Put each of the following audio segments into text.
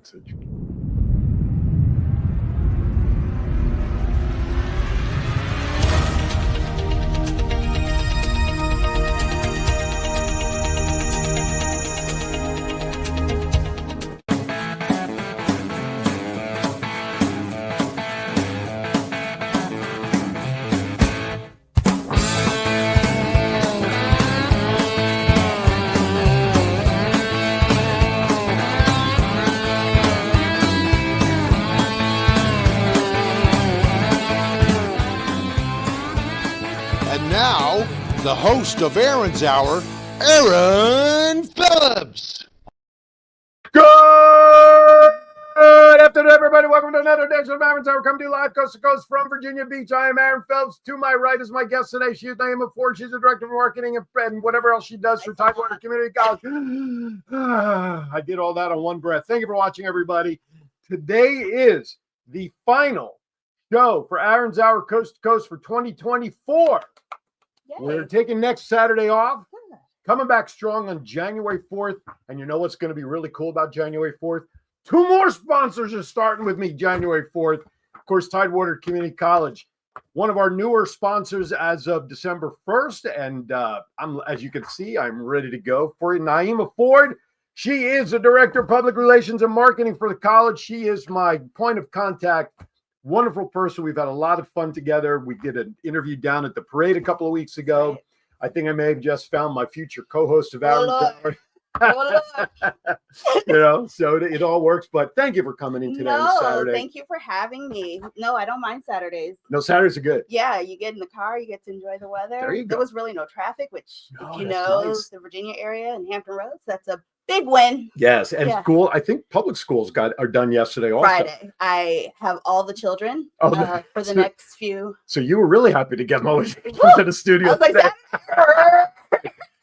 message. And now, the host of Aaron's Hour, Aaron Phillips. Good afternoon, everybody. Welcome to another edition of Aaron's Hour. Coming to you live coast to coast from Virginia Beach. I am Aaron Phillips. To my right is my guest today. She is Naima Ford. She's the director of marketing and whatever else she does for Tidewater Community College. I did all that on one breath. Thank you for watching, everybody. Today is the final show for Aaron's Hour Coast to Coast for 2024. Yay. We're taking next Saturday off. Coming back strong on January 4th. And you know what's going to be really cool about January 4th? 2 more sponsors are starting with me January 4th. Of course, Tidewater Community College, one of our newer sponsors as of December 1st. And as you can see, I'm ready to go for you. Naima Ford, she is the Director of Public Relations and Marketing for the college. She is my point of contact. Wonderful person. We've had a lot of fun together. We did an interview down at the parade a couple of weeks ago. Right. I think I may have just found my future co-host of Aaron's Hour. You know, so it all works. But thank you for coming in today on Saturday. Thank you for having me. No, I don't mind Saturdays. No, Saturdays are good. Yeah, you get in the car, you get to enjoy the weather. There you go. There was really no traffic, which nice. The Virginia area and Hampton Roads, that's a big win. Yes, and school. I think public schools are done yesterday. Also, Friday. I have all the children for the next few. So you were really happy to get them over to the studio. I was like,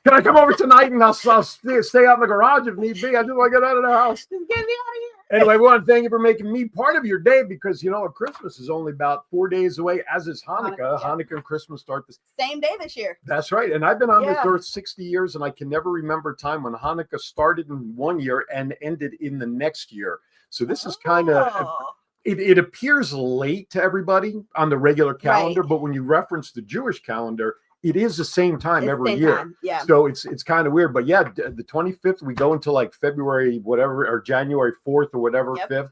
can I come over tonight and I'll stay out in the garage if need be? I just want to get out of the house. Just get me out of here. Anyway, we want to thank you for making me part of your day because, you know, Christmas is only about 4 days away, as is Hanukkah. Hanukkah and Christmas start the same day this year. That's right. And I've been on this earth 60 years, and I can never remember a time when Hanukkah started in one year and ended in the next year. So this is kind of... It appears late to everybody on the regular calendar, right. But when you reference the Jewish calendar, it is the same time every year. Yeah. So it's kind of weird. But yeah, the 25th, we go until like February, whatever, or January 4th or whatever, 5th.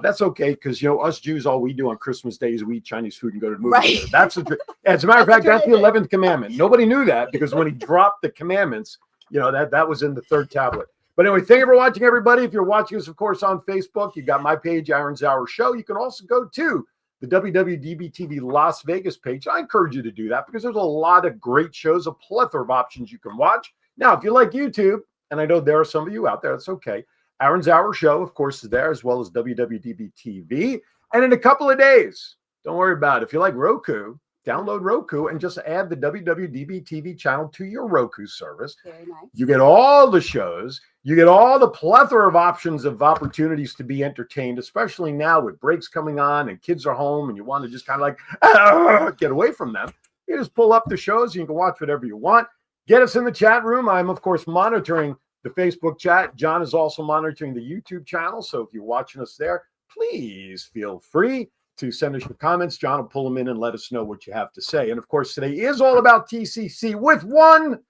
That's okay because, you know, us Jews, all we do on Christmas Day is we eat Chinese food and go to the movie theater. That's as a matter of fact, that's the 11th commandment. Nobody knew that because when he dropped the commandments, you know, that was in the third tablet. But anyway, thank you for watching, everybody. If you're watching us, of course, on Facebook, you got my page, Aaron's Hour Show. You can also go to the WWDB-TV Las Vegas page. I encourage you to do that because there's a lot of great shows, a plethora of options you can watch. Now, if you like YouTube, and I know there are some of you out there, that's okay. Aaron's Hour Show, of course, is there, as well as WWDB-TV. And in a couple of days, don't worry about it. If you like Roku, download Roku and just add the WWDB-TV channel to your Roku service. Very nice. You get all the shows. You get all the plethora of options of opportunities to be entertained, especially now with breaks coming on and kids are home and you want to just kind of like get away from them. You just pull up the shows and you can watch whatever you want. Get us in the chat room. I'm, of course, monitoring the Facebook chat. John is also monitoring the YouTube channel. So if you're watching us there, please feel free to send us your comments. John will pull them in and let us know what you have to say. And, of course, today is all about TCC with one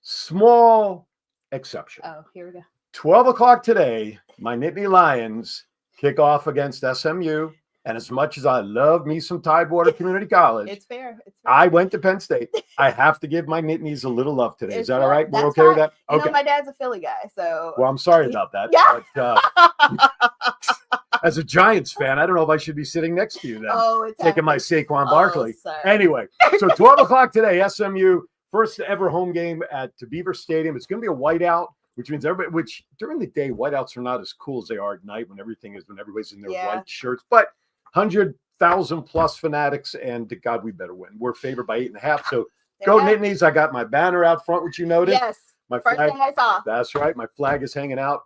small exception. Oh, here we go. 12 o'clock today, my Nittany Lions kick off against SMU. And as much as I love me some Tidewater Community College, it's fair. I went to Penn State. I have to give my Nittany's a little love today. Is that all right? We're okay with that? You know, my dad's a Philly guy, so. Well, I'm sorry about that. Yeah. But, as a Giants fan, I don't know if I should be sitting next to you then, taking my Saquon Barkley. Anyway, so 12 o'clock today, SMU, first ever home game at Beaver Stadium. It's going to be a whiteout, which means which during the day, whiteouts are not as cool as they are at night when everybody's in their white shirts. But 100,000 plus fanatics, and to God, we better win. We're favored by 8.5. So go Nittany's. I got my banner out front, which you noticed. Yes. My first flag, thing I saw. That's right. My flag is hanging out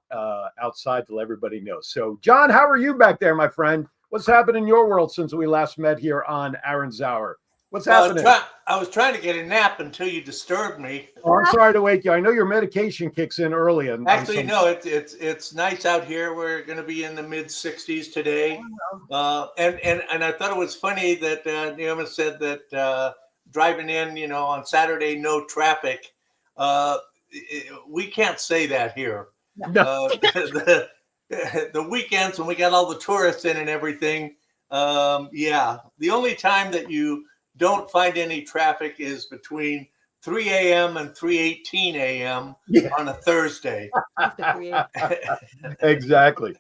outside to let everybody know. So, John, how are you back there, my friend? What's happened in your world since we last met here on Aaron's Hour? What's happening? I was trying to get a nap until you disturbed me. Oh, I'm sorry to wake you. I know your medication kicks in early. Actually, no, it's nice out here. We're going to be in the mid 60s today. And I thought it was funny that Naomi said that driving in, on Saturday, no traffic. We can't say that here. No. The weekends when we got all the tourists in and everything. The only time that you don't find any traffic is between 3 a.m. and 3:18 a.m. on a Thursday. Exactly.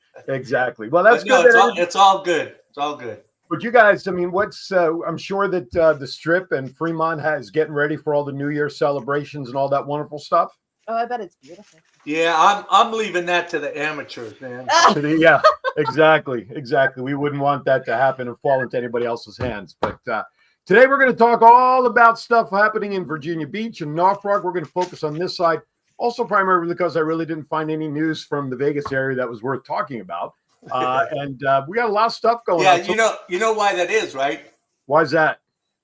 Well, that's good. It's all good. It's all good. But you guys, I mean, I'm sure that the Strip and Fremont is getting ready for all the New Year celebrations and all that wonderful stuff. Oh, I bet it's beautiful. Yeah, I'm leaving that to the amateurs, man. Yeah, exactly. We wouldn't want that to happen and fall into anybody else's hands. But today we're going to talk all about stuff happening in Virginia Beach and Norfolk. We're going to focus on this side, also primarily because I really didn't find any news from the Vegas area that was worth talking about. And we got a lot of stuff going on. Yeah, you know why that is, right? Why is that?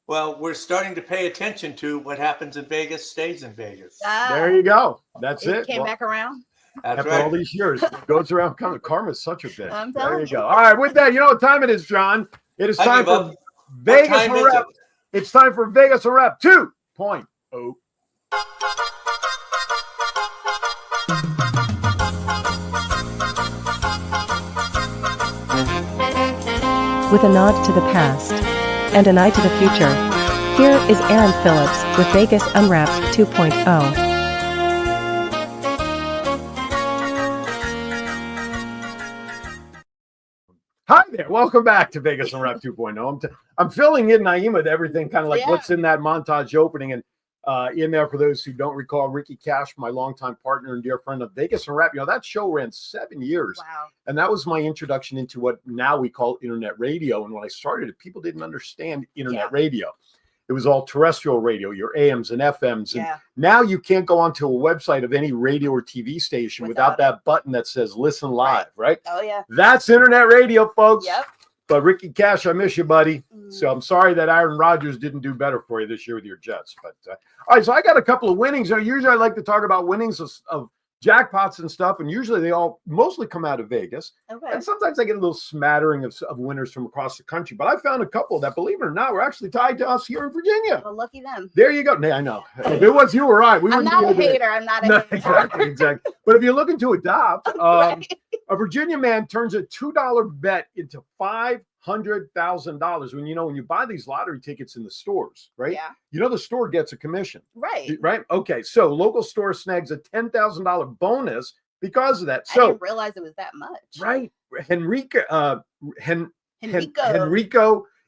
Well, we're starting to pay attention to what happens in Vegas stays in Vegas. There you go. That's it. Came back around. That's After right. all these years, it goes around. Karma's such a bitch. I'm There telling you you. go. All right, with that, you know what time it is, John. It is I time give for up. Vegas What time on is Rep. It's time for Vegas on Rep 2.0. With a nod to the past and an eye to the future, here is Aaron Phillips with Vegas Unwrapped 2.0. Hi there. Welcome back to Vegas on Rep 2.0. I'm filling in Naima to everything, kind of like what's in that montage opening. And in there, for those who don't recall, Ricky Cash, my longtime partner and dear friend of Vegas and Rap, that show ran 7 years. Wow. And that was my introduction into what now we call internet radio. And when I started it, people didn't understand internet radio. It was all terrestrial radio, your AMs and FMs. And now you can't go onto a website of any radio or TV station without that button that says listen live, right? Oh, yeah. That's internet radio, folks. Yep. But Ricky Cash, I miss you, buddy. So I'm sorry that Aaron Rodgers didn't do better for you this year with your Jets. But all right, so I got a couple of winnings. Now, usually I like to talk about winnings of jackpots and stuff, and usually they all mostly come out of Vegas. Okay. And sometimes I get a little smattering of winners from across the country. But I found a couple that, believe it or not, were actually tied to us here in Virginia. Well, lucky them. There you go. I know. If it was you or I, we wouldn't. I'm not a hater. I'm not a hater. Exactly. But if you're looking to adopt, a Virginia man turns a $2 bet into $500,000 when you buy these lottery tickets in the stores, right? Yeah. The store gets a commission. Right. Right. Okay. So local store snags a $10,000 bonus because of that. So I didn't realize it was that much. Right. Henrico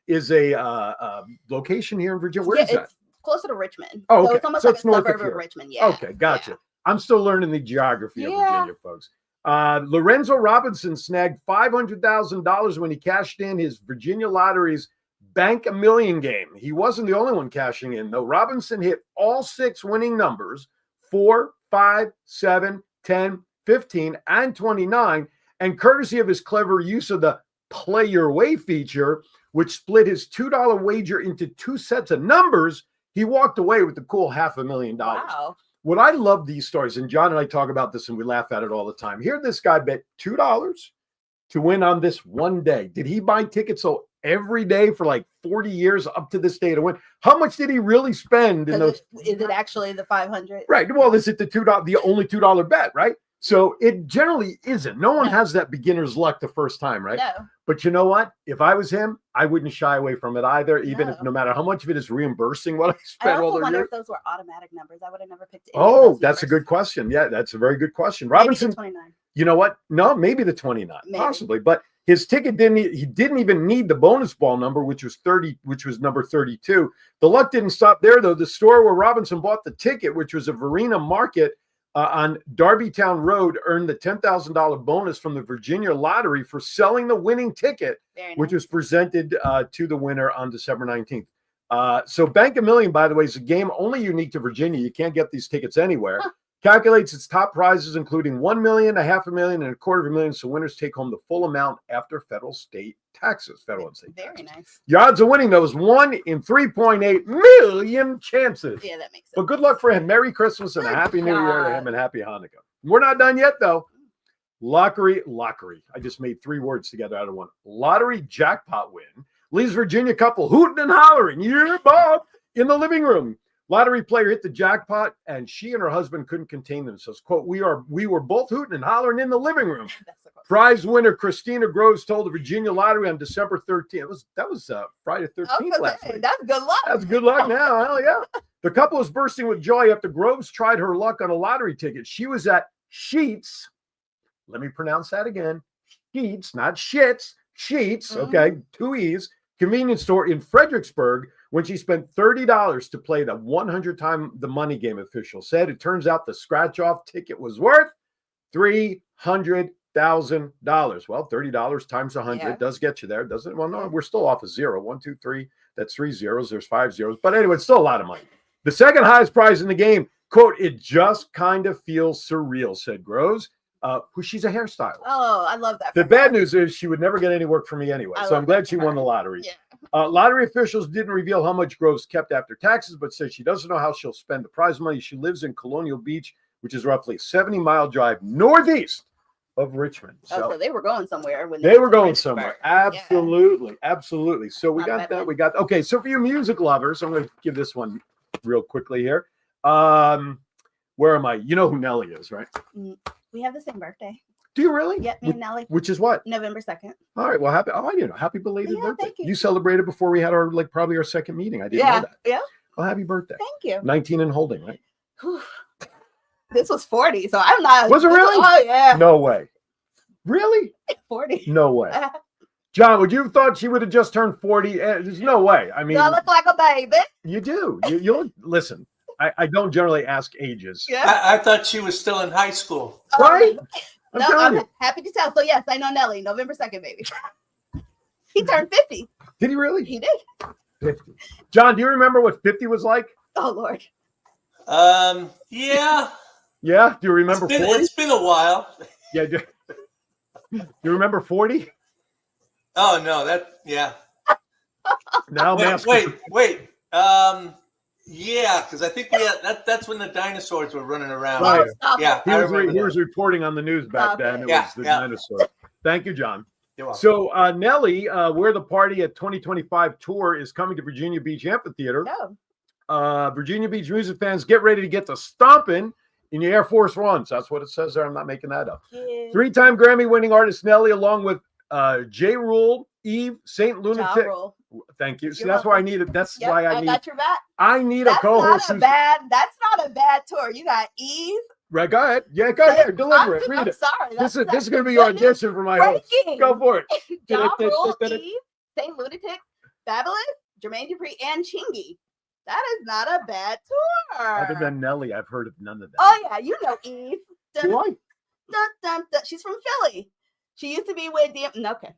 is a location here in Virginia. Where is that? It's closer to Richmond. Oh, okay. So it's almost like a suburb of Richmond. Yeah. Okay. Gotcha. I'm still learning the geography of Virginia, folks. Lorenzo Robinson snagged $500,000 when he cashed in his Virginia Lottery's Bank a Million game. He wasn't the only one cashing in, though. Robinson hit all 6 winning numbers, 4, 5, 7, 10, 15, and 29. And courtesy of his clever use of the Play Your Way feature, which split his $2 wager into 2 sets of numbers, he walked away with the cool $500,000. Wow. What I love these stories, and John and I talk about this and we laugh at it all the time. Here, this guy bet $2 to win on this one day. Did he buy tickets every day for like 40 years up to this day to win? How much did he really spend in those? Is it actually the 500? Right. Well, is it the only $2 bet, right? So it generally isn't. No one has that beginner's luck the first time, right? No. But you know what? If I was him, I wouldn't shy away from it either, even if no matter how much of it is reimbursing what I spent. I also wonder if those were automatic numbers. I would have never picked. Oh, that's a good question. Yeah, that's a very good question. Robinson, 29. You know what? No, maybe the 29, possibly. But his ticket he didn't even need the bonus ball number, which was number 32. The luck didn't stop there, though. The store where Robinson bought the ticket, which was a Verena Market on Darbytown Road, earned the $10,000 bonus from the Virginia Lottery for selling the winning ticket, which was presented to the winner on December 19th. So Bank a Million, by the way, is a game only unique to Virginia. You can't get these tickets anywhere. Calculates its top prizes, including $1 million, $500,000, and $250,000. So winners take home the full amount after federal and state taxes. Very nice. The odds of winning those 1 in 3.8 million chances. Yeah, that makes sense. But good luck for him. Merry Christmas and a Happy New Year to him and Happy Hanukkah. We're not done yet, though. Lottery. I just made 3 words together out of one. Lottery jackpot win leaves Virginia couple hooting and hollering. Yeah, Bob, in the living room. Lottery player hit the jackpot, and she and her husband couldn't contain themselves. Quote, we were both hooting and hollering in the living room. Prize winner Christina Groves told the Virginia Lottery on December 13th. That was Friday 13th last week. That's good luck. That's good luck now. Hell yeah. The couple was bursting with joy after Groves tried her luck on a lottery ticket. She was at Sheets. Let me pronounce that again. Sheets, not shits. Sheets, okay, 2 E's. Convenience store in Fredericksburg when she spent $30 to play the 100 time the money game, official said. It turns out the scratch-off ticket was worth $300,000. Well, $30 times 100 does get you there, doesn't it? Well, no, we're still off a 0. 1, 2, 3. That's 3 zeros. There's 5 zeros. But anyway, it's still a lot of money. The second highest prize in the game, quote, it just kind of feels surreal, said Groves. She's a hairstylist. Oh, I love that. The bad news is she would never get any work from me anyway. So I'm glad she won the lottery. Yeah. Lottery officials didn't reveal how much Groves kept after taxes, but said she doesn't know how she'll spend the prize money. She lives in Colonial Beach, which is roughly a 70-mile drive northeast of Richmond. So they were going somewhere when they were going somewhere. Absolutely. Yeah. Absolutely. So we got that. Okay. So for you music lovers, I'm going to give this one real quickly here. Where am I? You know who Nelly is, right? We have the same birthday. Do you really? Yep, me and Nelly. Which is what? November 2nd. All right. Well, happy belated birthday. Thank you. You celebrated before we had our probably our second meeting. I didn't know that. Yeah. Well, happy birthday. Thank you. 19 and holding, right? This was 40, so I'm not. Was it really? Oh yeah. No way. Really? 40. No way. John, would you have thought she would have just turned 40? There's no way. I mean, I look like a baby. You do. You listen. I don't generally ask ages. Yeah. I thought she was still in high school. Right? I'm happy to tell. So yes, I know Nelly. November 2nd, baby. He turned 50. Did he really? He did. 50. John, do you remember what 50 was like? Oh Lord. Yeah. Yeah. Do you remember 40? It's been a while. Yeah. Do you remember 40? Oh no, yeah. Now wait. Yeah, because I think that's when the dinosaurs were running around. Right. Yeah, he was reporting on the news back then. It was the dinosaur. Thank you, John. You're welcome. So Nelly, Where the Party at 2025 tour is coming to Virginia Beach Amphitheater. No. Virginia Beach music fans, get ready to get to stomping in your Air Force Ones. That's what it says there. I'm not making that up. Yeah. 3-time Grammy-winning artist Nelly, along with J. Rule, Eve, Saint Lunatic. Thank you. See, that's why I need it. That's why I need. Got your back. I need a co-host. That's not a bad tour. You got Eve. Right, go ahead. Yeah, go ahead. Deliver it. Read I'm it. Sorry. This is going to be your audition for my host. Go for it. Ja Rule, Eve, Saint Lunatic, Fabulous, Jermaine Dupri, and Chingy. That is not a bad tour. Other than Nelly, I've heard of none of that. Oh yeah, you know Eve. Do I? She's from Philly. She used to be with the. Okay.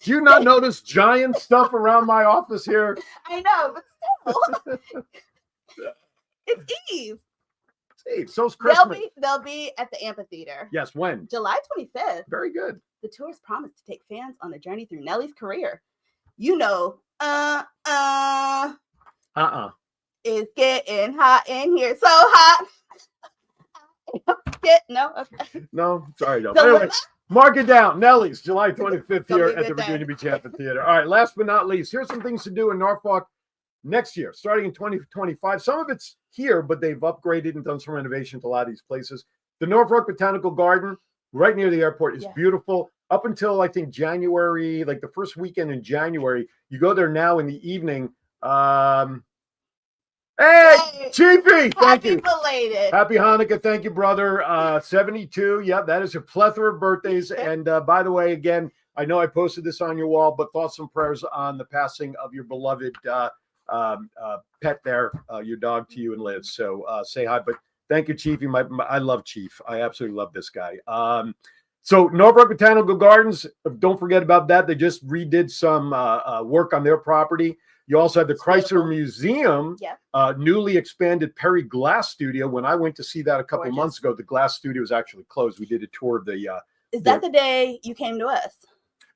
Do you not notice giant stuff around my office here? I know, but still. It's Eve. Eve. So's Christmas. They'll be at the amphitheater. Yes, when? July 25th. Very good. The tour's promised to take fans on a journey through Nelly's career. You know, it's getting hot in here. So hot. No, sorry, no. Anyway, mark it down. Nelly's July 25th here at the Virginia Beach Amphitheater. All right, last but not least, here's some things to do in Norfolk next year, starting in 2025. Some of it's here, but they've upgraded and done some renovation to a lot of these places. The Norfolk Botanical Garden, right near the airport, is beautiful. Up until, I think, January, like the first weekend in January, you go there now in the evening. Hey, Chiefy, thank you. Belated. Happy Hanukkah. Thank you, brother. 72. Yeah, that is a plethora of birthdays. And by the way, again, I know I posted this on your wall, but thoughts and prayers on the passing of your beloved pet there, your dog to you and Liz. So say hi. But thank you, Chiefy. I love Chief. I absolutely love this guy. So Norfolk Botanical Gardens, don't forget about that. They just redid some work on their property. You also have the It's Chrysler beautiful. Museum, Yeah. newly expanded Perry Glass Studio. When I went to see that a couple of Gorgeous. months ago, the Glass Studio was actually closed. We did a tour of the. Is that the day you came to us?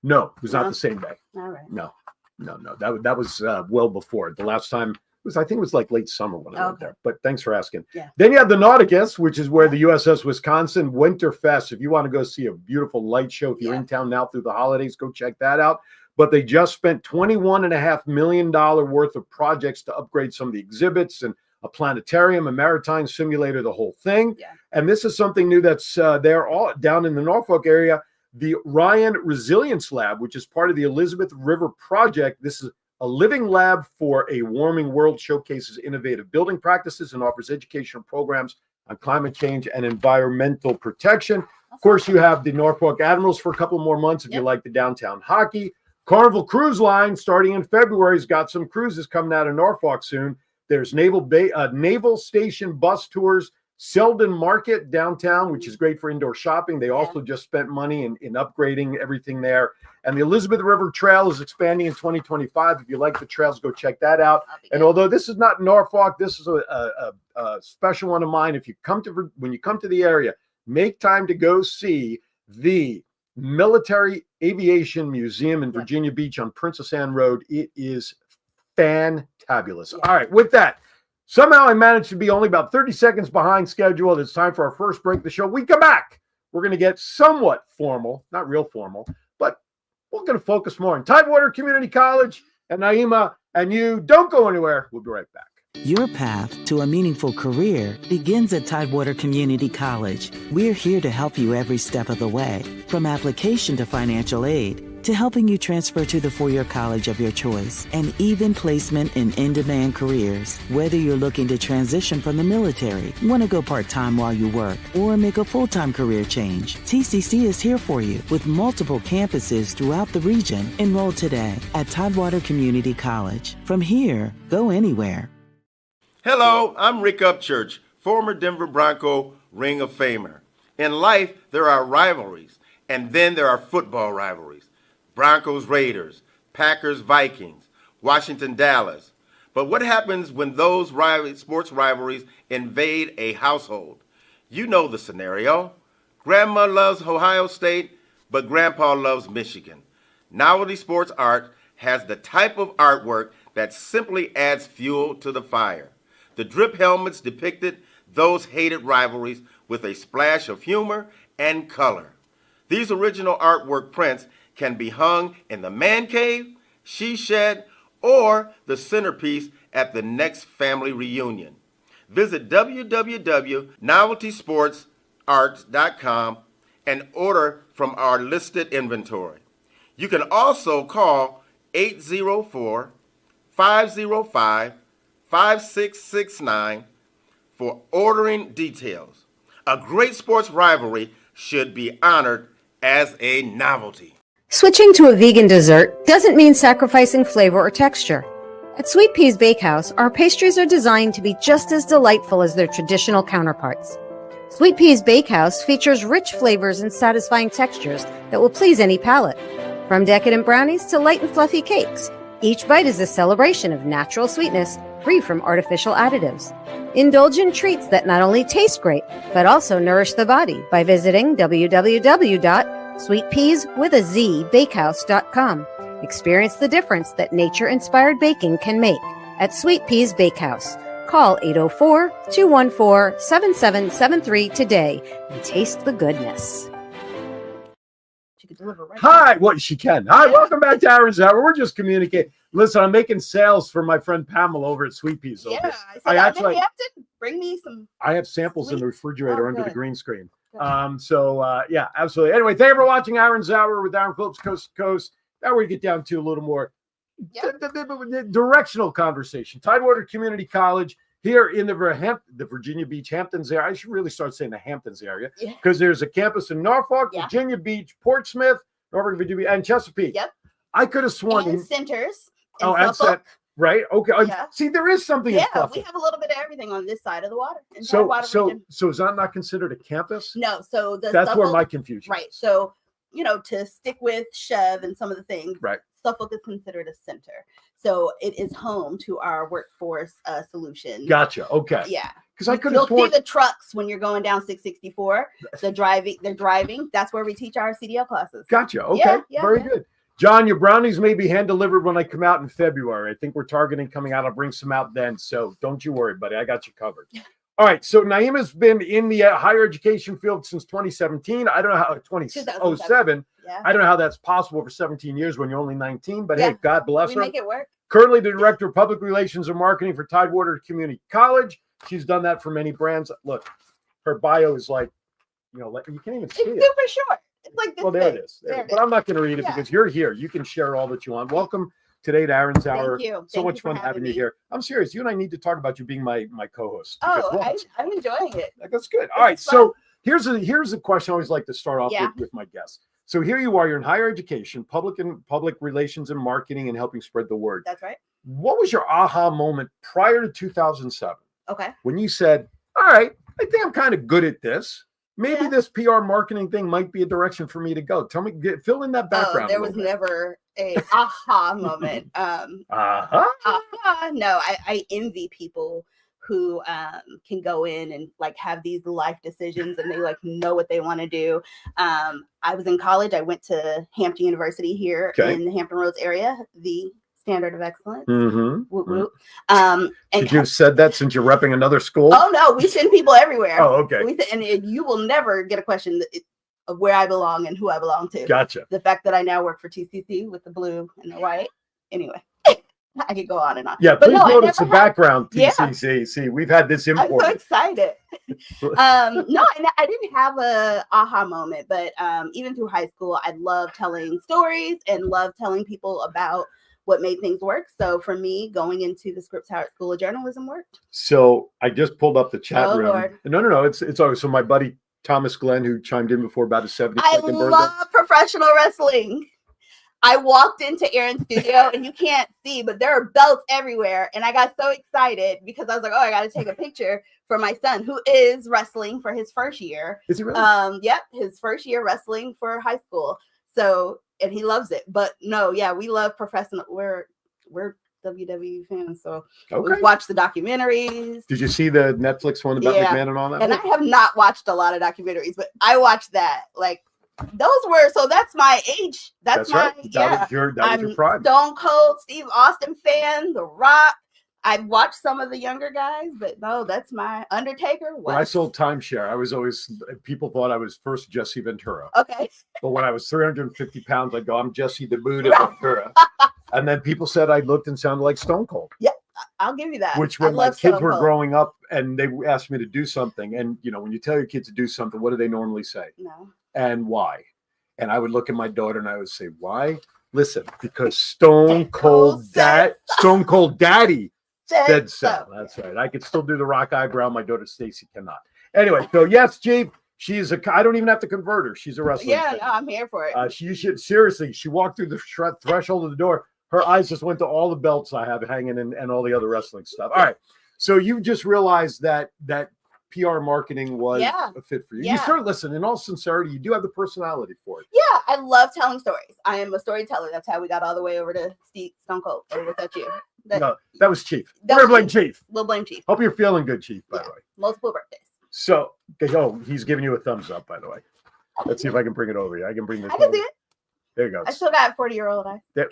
No, it was not No? the same day. All right. No. That was well before. The last time I think it was like late summer when I went Okay. there. But thanks for asking. Yeah. Then you have the Nauticus, which is where the USS Wisconsin Winterfest. If you want to go see a beautiful light show, if you're in town now through the holidays, go check that out. But they just spent $21.5 million worth of projects to upgrade some of the exhibits and a planetarium, a maritime simulator, the whole thing. Yeah. And this is something new that's there all down in the Norfolk area. The Ryan Resilience Lab, which is part of the Elizabeth River Project. This is a living lab for a warming world, showcases innovative building practices and offers educational programs on climate change and environmental protection. Of course, you have the Norfolk Admirals for a couple more months if you like the downtown hockey. Carnival Cruise Line, starting in February, has got some cruises coming out of Norfolk soon. There's Naval Station bus tours, Selden Market downtown, which is great for indoor shopping. They also just spent money in upgrading everything there. And the Elizabeth River Trail is expanding in 2025. If you like the trails, go check that out. And although this is not Norfolk, this is a special one of mine. When you come to the area, make time to go see the Military Aviation Museum in Virginia Beach on Princess Anne Road. It is fantabulous. All right, with that, somehow I managed to be only about 30 seconds behind schedule. It's time for our first break of the show. We come back. We're going to get somewhat formal, not real formal, but we're going to focus more on Tidewater Community College and Naima and you. Don't go anywhere. We'll be right back. Your path to a meaningful career begins at Tidewater Community College. We're here to help you every step of the way, from application to financial aid, to helping you transfer to the four-year college of your choice, and even placement in in-demand careers. Whether you're looking to transition from the military, want to go part-time while you work, or make a full-time career change, TCC is here for you with multiple campuses throughout the region. Enroll today at Tidewater Community College. From here, go anywhere. Hello, I'm Rick Upchurch, former Denver Bronco Ring of Famer. In life, there are rivalries, and then there are football rivalries. Broncos Raiders, Packers Vikings, Washington Dallas. But what happens when those sports rivalries invade a household? You know the scenario. Grandma loves Ohio State, but Grandpa loves Michigan. Novelty Sports Art has the type of artwork that simply adds fuel to the fire. The drip helmets depicted those hated rivalries with a splash of humor and color. These original artwork prints can be hung in the man cave, she shed, or the centerpiece at the next family reunion. Visit www.noveltysportsart.com and order from our listed inventory. You can also call 804-505-5669 for ordering details. A great sports rivalry should be honored as a novelty. Switching to a vegan dessert doesn't mean sacrificing flavor or texture. At Sweet Peas Bakehouse, our pastries are designed to be just as delightful as their traditional counterparts. Sweet Peas Bakehouse features rich flavors and satisfying textures that will please any palate. From decadent brownies to light and fluffy cakes, each bite is a celebration of natural sweetness, free from artificial additives. Indulgent treats that not only taste great, but also nourish the body by visiting www.sweetpeaswithazbakehouse.com. Experience the difference that nature-inspired baking can make at Sweet Peas Bakehouse. Call 804-214-7773 today and taste the goodness. She could deliver right Hi, well, she can. Hi, welcome back to Aaron's Hour. We're just communicating. Listen, I'm making sales for my friend Pamela over at Sweet Peas. Yeah, I I said, actually you have to bring me some. I have samples in the refrigerator under the good. green screen. Good. Yeah, absolutely. Anyway, thank you for watching Aaron's Hour with Aaron Phillips, Coast to Coast. Now we get down to a little more the directional conversation. Tidewater Community College here in the Virginia Beach, Hamptons area. I should really start saying the Hamptons area because there's a campus in Norfolk, Virginia Beach, Portsmouth, Norfolk, Virginia, and Chesapeake. Yep. I could have sworn. And centers. And set. Right. Okay. Yeah. See, there is something. Yeah, in Suffolk. we have a little bit of everything on this side of the water. So is that not considered a campus? No. So that's where my confusion. Right. So to stick with Chev and some of the things, Right. Suffolk is considered a center. So it is home to our workforce solutions. Gotcha. Okay. Yeah. Because I could have You'll sworn. see the trucks when you're going down 664. They're driving. That's where we teach our CDL classes. Gotcha. Okay. Yeah, Very good. John, your brownies may be hand delivered when I come out in February. I think we're targeting coming out. I'll bring some out then. So don't you worry, buddy. I got you covered. All right. So Naima's been in the higher education field since 2017. I don't know how 2007. Yeah. I don't know how that's possible for 17 years when you're only 19, but Yeah. hey, God bless We her. make it work. Currently the director of public relations and marketing for Tidewater Community College. She's done that for many brands. Look, her bio is like, you can't even see It's it. super short. It's like this. Well, there big. it is. There it But I'm not going to read it Yeah. because you're here. You can share all that you want. Welcome today to Aaron's Hour. Thank you. So much fun having you here. I'm serious. You and I need to talk about you being my co-host. I'm enjoying it. That's good. All right. So here's a question I always like to start off Yeah. with my guests. So here you are. You're in higher education, public relations and marketing, and helping spread the word. That's right. What was your aha moment prior to 2007 Okay. when you said, "All right, I think I'm kind of good at this. Maybe Yeah. this PR marketing thing might be a direction for me to go." Tell me, fill in that background. There was never a aha moment. No, I envy people who can go in and like have these life decisions and they like know what they want to do. I was in college. I went to Hampton University here in the Hampton Roads area, the standard of excellence. Mm-hmm. Whoop, whoop. And Should you have said that since you're repping another school? Oh no, we send people everywhere. Oh, okay. And you will never get a question of where I belong and who I belong to. Gotcha. The fact that I now work for TCC with the blue and the white. Anyway, I could go on and on. Yeah, But please no, I notice the never background, Yeah. TCC. See, we've had this I'm so imported. excited. No, and I didn't have a aha moment, but even through high school, I love telling stories and love telling people about what made things work. So for me, going into the Scripps Howard School of Journalism worked. So I just pulled up the chat Oh, room. Lord. No. It's always so my buddy Thomas Glenn, who chimed in before about his 72nd I birthday. love professional wrestling. I walked into Aaron's studio and you can't see, but there are belts everywhere. And I got so excited because I was like, oh, I got to take a picture for my son who is wrestling for his first year. Is he really? Yep. His first year wrestling for high school. So, and he loves it, but no, yeah, we love professional. We're WWE fans. So we watch the documentaries. Did you see the Netflix one about McMahon and all that? And I have not watched a lot of documentaries, but I watched that. Like, those were, so that's my age. That's my, right. That was your prime. Stone Cold, Steve Austin fan, The Rock. I've watched some of the younger guys, but no, that's my Undertaker. When I sold timeshare, I was always, people thought I was first Jesse Ventura. Okay. But when I was 350 pounds, I'd go, I'm Jesse the Buddha Ventura. And then people said I looked and sounded like Stone Cold. Yeah, I'll give you that. Which when my kids were growing up and they asked me to do something, and when you tell your kids to do something, what do they normally say? No. And why? And I would look at my daughter and I would say, why? Listen, because Stone Cold Daddy said so. That's right. I could still do the rock eyebrow. My daughter Stacy cannot. Anyway, so yes, Chief, she's I don't even have to convert her. She's a wrestler. Yeah, no, I'm here for it. She should seriously. She walked through the threshold of the door. Her eyes just went to all the belts I have hanging and all the other wrestling stuff. All right. So you just realized that PR marketing was a fit for you. Yeah. You start listening. In all sincerity, you do have the personality for it. Yeah, I love telling stories. I am a storyteller. That's how we got all the way over to Stone Cold. Or was that you? No, that was Chief. We're gonna blame Chief. We'll blame Chief. Hope you're feeling good, Chief, by the way. Multiple birthdays. So, he's giving you a thumbs up, by the way. Let's see if I can bring it over here. I can bring this I can over. see it. There you go. I still got a 40-year-old eye. There.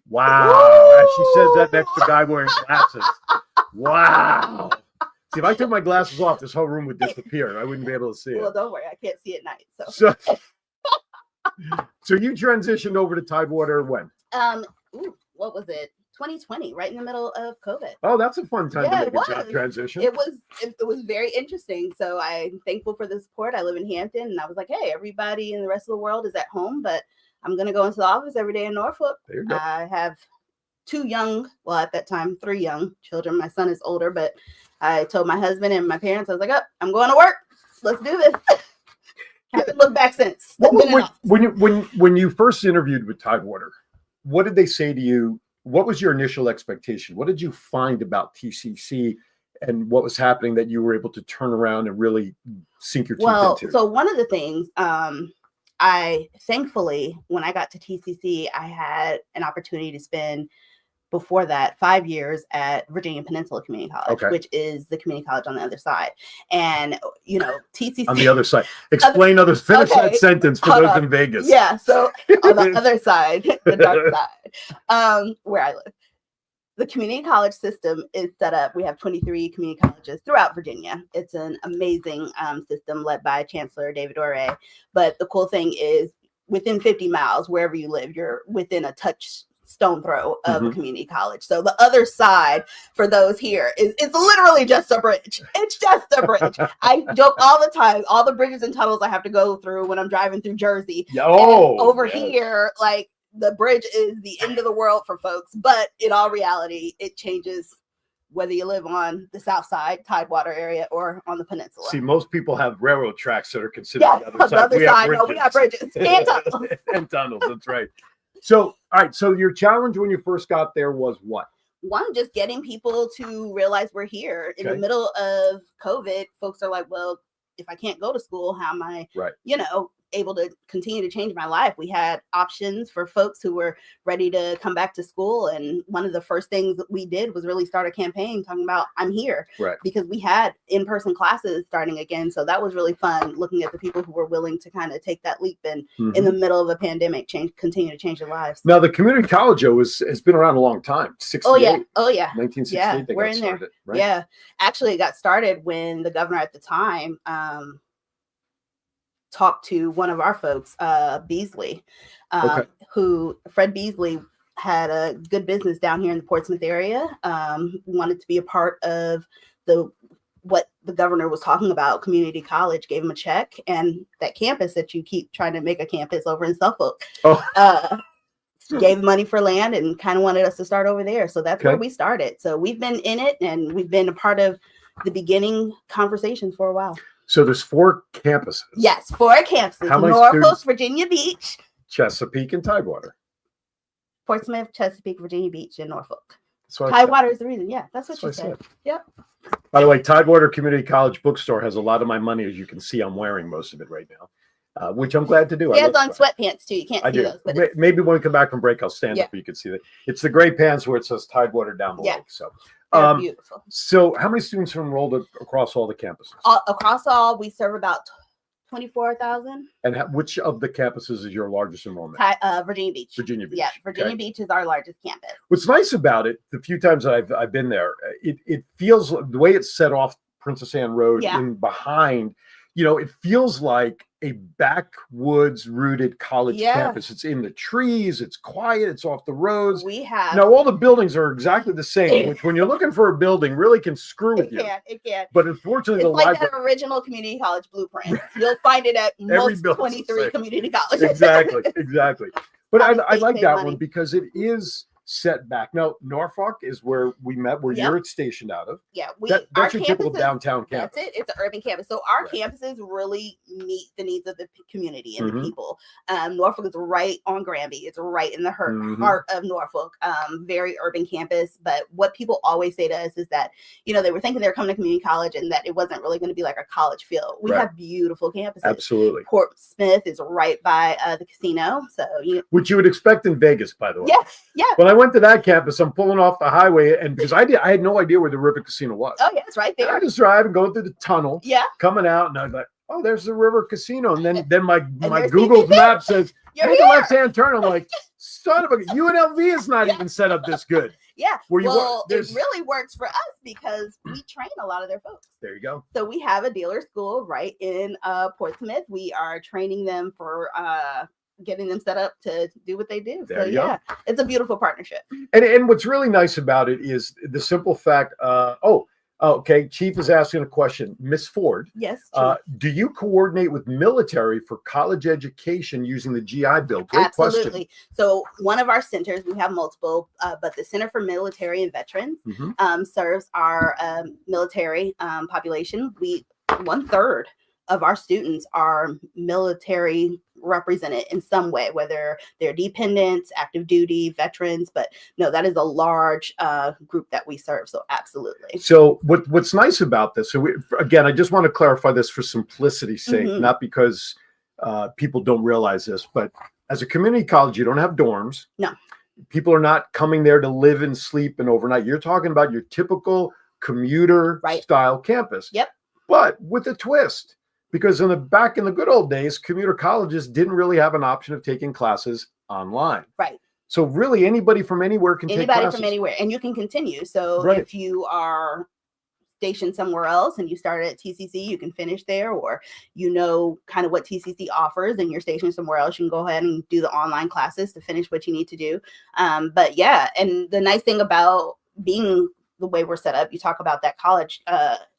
Wow. And she says that next to a guy wearing glasses. Wow. See, if I took my glasses off, this whole room would disappear. I wouldn't be able to see it. Well, don't worry. I can't see at night. So you transitioned over to Tidewater when? What was it? 2020, right in the middle of COVID. Oh, that's a fun time to make it a job transition. It was very interesting. So I'm thankful for the support. I live in Hampton, and I was like, hey, everybody in the rest of the world is at home, but I'm going to go into the office every day in Norfolk. There you go. I have 2 young, well, at that time, 3 young children. My son is older, but I told my husband and my parents, I was like, I'm going to work. Let's do this. Haven't looked back since. When you first interviewed with Tidewater, what did they say to you? What was your initial expectation? What did you find about TCC and what was happening that you were able to turn around and really sink your teeth into? So one of the things, I I thankfully, when I got to TCC, I had an opportunity to spend before that 5 years at Virginia Peninsula Community College, which is the community college on the other side. And, you know, TCC. On the other side. Explain finish that sentence for those in Vegas. Yeah. So on the other side, the dark side, where I live. The community college system is set up. We have 23 community colleges throughout Virginia. It's an amazing system led by Chancellor David Ore. But the cool thing is within 50 miles, wherever you live, you're within a stone throw of a community college. So the other side for those here is literally just a bridge. It's just a bridge. I joke all the time, all the bridges and tunnels I have to go through when I'm driving through Jersey. Over here, like the bridge is the end of the world for folks, but in all reality, it changes whether you live on the south side, Tidewater area, or on the peninsula. See, most people have railroad tracks that are considered the other side. No, we got bridges and tunnels. And tunnels, that's right. So, all right. So your challenge when you first got there was what? One, just getting people to realize we're here in the middle of COVID. Folks are like, well, if I can't go to school, how am I, able to continue to change my life? We had options for folks who were ready to come back to school. And one of the first things that we did was really start a campaign talking about I'm here, because we had in-person classes starting again. So that was really fun, looking at the people who were willing to kind of take that leap and in the middle of a pandemic, continue to change their lives. Now the community college has been around a long time. 68. Oh yeah. 1968. Yeah, we're in there. Right? Yeah. Actually, it got started when the governor at the time, talked to one of our folks, Beasley, Fred Beasley had a good business down here in the Portsmouth area, wanted to be a part of what the governor was talking about, community college, gave him a check, and that campus that you keep trying to make a campus over in Suffolk, gave money for land and kind of wanted us to start over there. So that's where we started. So we've been in it, and we've been a part of the beginning conversations for a while. So there's 4 campuses. Yes, 4 campuses. Norfolk, Virginia Beach, Chesapeake, and Tidewater. Portsmouth, Chesapeake, Virginia Beach, and Norfolk. Tidewater is the reason. Yeah, that's what you said. Yep. By the way, Tidewater Community College Bookstore has a lot of my money. As you can see, I'm wearing most of it right now, which I'm glad to do. Yeah, it's on sweatpants too. You can't see those. But maybe when we come back from break, I'll stand up so you can see that. It's the gray pants where it says Tidewater down below. So. Beautiful. So how many students are enrolled across all the campuses? Across all, we serve about 24,000. And which of the campuses is your largest enrollment? Virginia Beach. Virginia Beach. Yeah, Virginia Beach is our largest campus. What's nice about it, the few times that I've been there, it feels the way it's set off Princess Anne Road and behind, it feels like a backwoods rooted college campus. It's in the trees, it's quiet, it's off the roads. We have now all the buildings are exactly the same, which when you're looking for a building really can screw with you. It can. But unfortunately, it's like that original community college blueprint. You'll find it at most 23 community colleges. Exactly. But I like that one because it is set back. Now, Norfolk is where we met, where you're stationed out of. Yeah, that's your typical downtown campus. That's it. It's an urban campus. So our campuses really meet the needs of the community and the people. Norfolk is right on Granby. It's right in the heart of Norfolk. Very urban campus. But what people always say to us is that, they were thinking they were coming to community college and that it wasn't really going to be like a college feel. We have beautiful campuses. Absolutely. Portsmouth is right by the casino. So which you would expect in Vegas, by the way. Yeah. When I went to that campus, I'm pulling off the highway, and because I had no idea where the River Casino was. Oh yeah, it's right there. I just drive and go through the tunnel. Coming out, and I'm like, oh, there's the River Casino, and then my Google map says make a left-hand turn. I'm like, son of a UNLV is not even set up this good. Yeah. It really works for us because we train a lot of their folks. There you go. So we have a dealer school right in Portsmouth. We are training them for getting them set up to do what they do. There you go. It's a beautiful partnership. And what's really nice about it is the simple fact. Chief is asking a question. Miss Ford. Yes. Do you coordinate with military for college education using the GI Bill? Great Absolutely. question. So one of our centers, we have multiple, but the Center for Military and Veterans serves our military population. 1/3 of our students are military represented in some way, whether they're dependents, active duty, veterans, but no, that is a large group that we serve. So absolutely. So what's nice about this, so again, I just want to clarify this for simplicity's sake, not because people don't realize this, but as a community college, you don't have dorms. No. People are not coming there to live and sleep and overnight. You're talking about your typical commuter style campus. Yep. But with a twist, because back in the good old days, commuter colleges didn't really have an option of taking classes online. Right. So really anybody from anywhere can take classes. Anybody from anywhere, and you can continue. So if you are stationed somewhere else and you started at TCC, you can finish there, or kind of what TCC offers and you're stationed somewhere else, you can go ahead and do the online classes to finish what you need to do. But yeah, and the nice thing about being the way we're set up, you talk about that college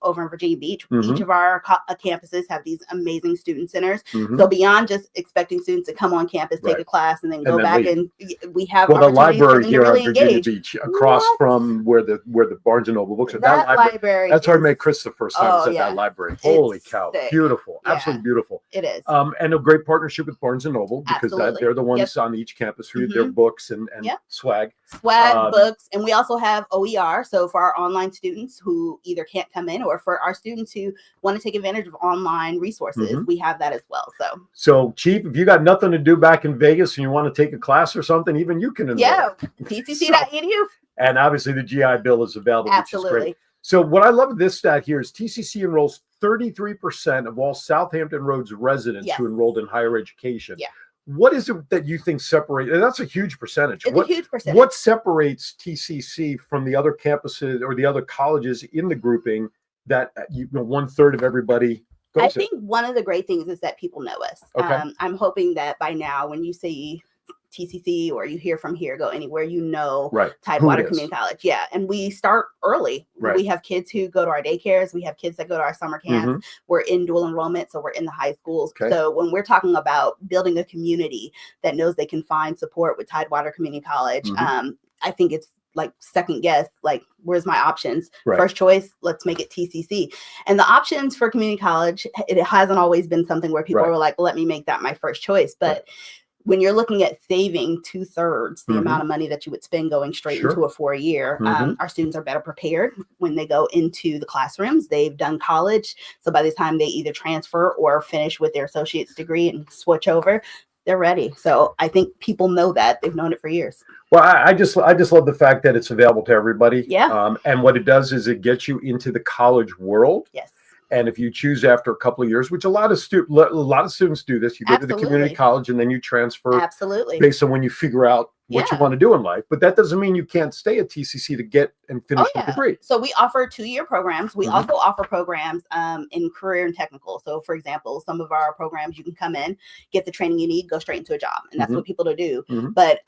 over in Virginia Beach. Each of our campuses have these amazing student centers. So beyond just expecting students to come on campus, take a class, and then go back, and we have the library here really on Virginia Beach, across from where the Barnes and Noble books are. That library. That's where I met Chris the first time. I was at that library. Holy cow, beautiful, absolutely beautiful. It is. And a great partnership with Barnes and Noble, because they're the ones on each campus who their books and swag. Books, and we also have OER. So for our online students who either can't come in, or for our students who want to take advantage of online resources, we have that as well. So Chief, if you got nothing to do back in Vegas and you want to take a class or something, even you can enroll. Yeah, tcc.edu. And obviously the GI Bill is available, Absolutely. which is great. So what I love of this stat here is TCC enrolls 33% of all Southampton Roads residents who enrolled in higher education. Yeah. What is it that you think separates? And that's a huge percentage. It's a huge percentage. What separates TCC from the other campuses or the other colleges in the grouping that 1/3 of everybody goes I think one of the great things is that people know us. Okay. I'm hoping that by now, when you see TCC or you hear from here, go anywhere, Tidewater Community College. Yeah. And we start early. Right. We have kids who go to our daycares. We have kids that go to our summer camps. We're in dual enrollment. So we're in the high schools. Okay. So when we're talking about building a community that knows they can find support with Tidewater Community College, I think it's like second guess, like, where's my options? First choice, let's make it TCC. And the options for community college, it hasn't always been something where people were like, let me make that my first choice. But when you're looking at saving 2/3 the amount of money that you would spend going straight into a 4-year, our students are better prepared when they go into the classrooms. They've done college. So by the time they either transfer or finish with their associate's degree and switch over, they're ready. So I think people know that. They've known it for years. Well, I just love the fact that it's available to everybody. Yeah. And what it does is it gets you into the college world. Yes. And if you choose after a couple of years, which a lot of students do this, you go to the community college and then you transfer based on when you figure out what you want to do in life. But that doesn't mean you can't stay at TCC to get and finish the degree. So we offer 2-year programs. We also offer programs in career and technical. So for example, some of our programs, you can come in, get the training you need, go straight into a job. And that's what people do. But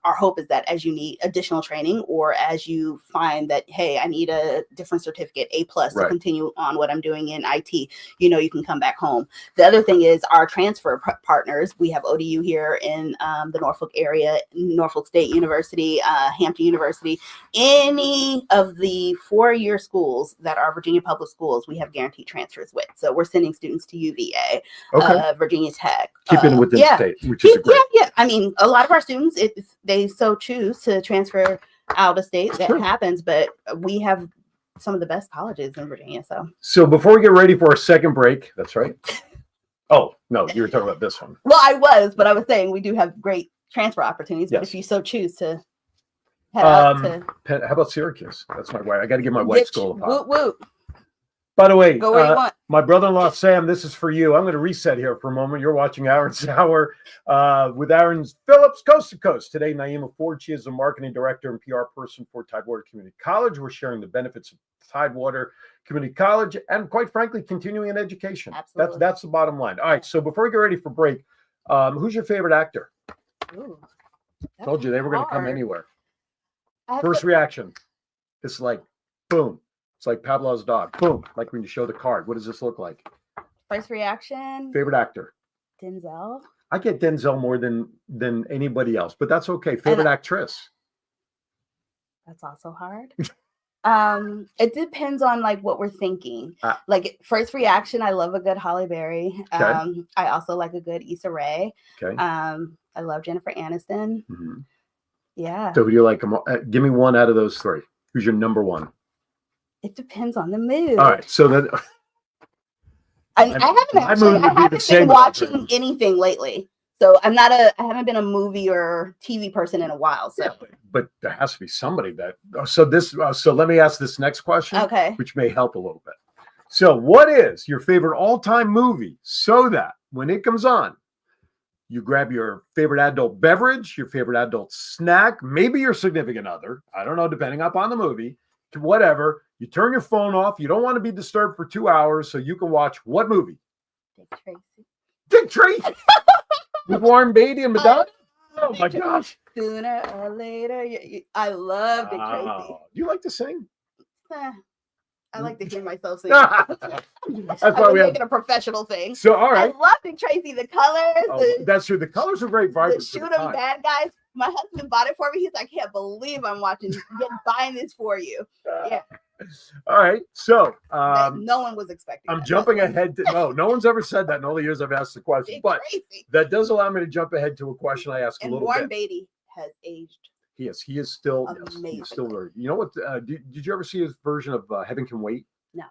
our hope is that as you need additional training, or as you find that, hey, I need a different certificate, A+ to continue on what I'm doing in IT, you can come back home. The other thing is our transfer partners. We have ODU here in the Norfolk area, Norfolk State University, Hampton University. Any of the 4-year schools that are Virginia public schools, we have guaranteed transfers with. So we're sending students to UVA, Virginia Tech. Keeping within state, which is great. Yeah. I mean, a lot of our students, if they so choose to transfer out of state, that happens. But we have some of the best colleges in Virginia. So before we get ready for our second break, that's right. Oh, no, you were talking about this one. Well, I was saying we do have great transfer opportunities. But if you so choose to head out to... How about Syracuse? That's my wife. I got to give my wife's school a pop. Woot, woot. By the way, go where you want. My brother-in-law, Sam, this is for you. I'm going to reset here for a moment. You're watching Aaron's Hour with Aaron Phillips, Coast to Coast. Today, Naima Ford, she is the marketing director and PR person for Tidewater Community College. We're sharing the benefits of Tidewater Community College and, quite frankly, continuing in education. Absolutely. That's the bottom line. All right, so before we get ready for break, who's your favorite actor? Ooh, told you they were going to come anywhere. First reaction. It's like, boom. It's like Pavlov's dog. Boom. Like when you show the card. What does this look like? First reaction. Favorite actor? Denzel. I get Denzel more than anybody else, but that's okay. Favorite actress? That's also hard. It depends on like what we're thinking. Like first reaction, I love a good Halle Berry. Okay. I also like a good Issa Rae. Okay. I love Jennifer Aniston. Yeah. So who do you like? Give me one out of those three. Who's your number one? It depends on the mood. All right. So then I haven't been watching anything lately. So I haven't been a movie or TV person in a while. So, but there has to be somebody that. So let me ask this next question, okay, which may help a little bit. So, what is your favorite all-time movie? So that when it comes on, you grab your favorite adult beverage, your favorite adult snack, maybe your significant other. I don't know, depending upon the movie, whatever. You turn your phone off. You don't want to be disturbed for 2 hours, so you can watch what movie? Dick Tracy. Dick Tracy. With Warren Beatty and Madonna? Oh my gosh. Sooner or later. I love Dick Tracy. Do you like to sing? I like to hear myself sing. That's why I'm we making a professional thing. So, all right. I love Dick Tracy. The colors. That's true. The colors are very vibrant. The shoot 'em bad guys. My husband bought it for me. He's like, I can't believe I'm buying this for you. Yeah. All right. So no one was expecting. I'm jumping ahead to no one's ever said that in all the years I've asked the question. Dick but Tracy. That does allow me to jump ahead to a question I asked a little Warren bit. Beatty has aged. He is still amazing. He is still very. You know what? Did you ever see his version of Heaven Can Wait? No.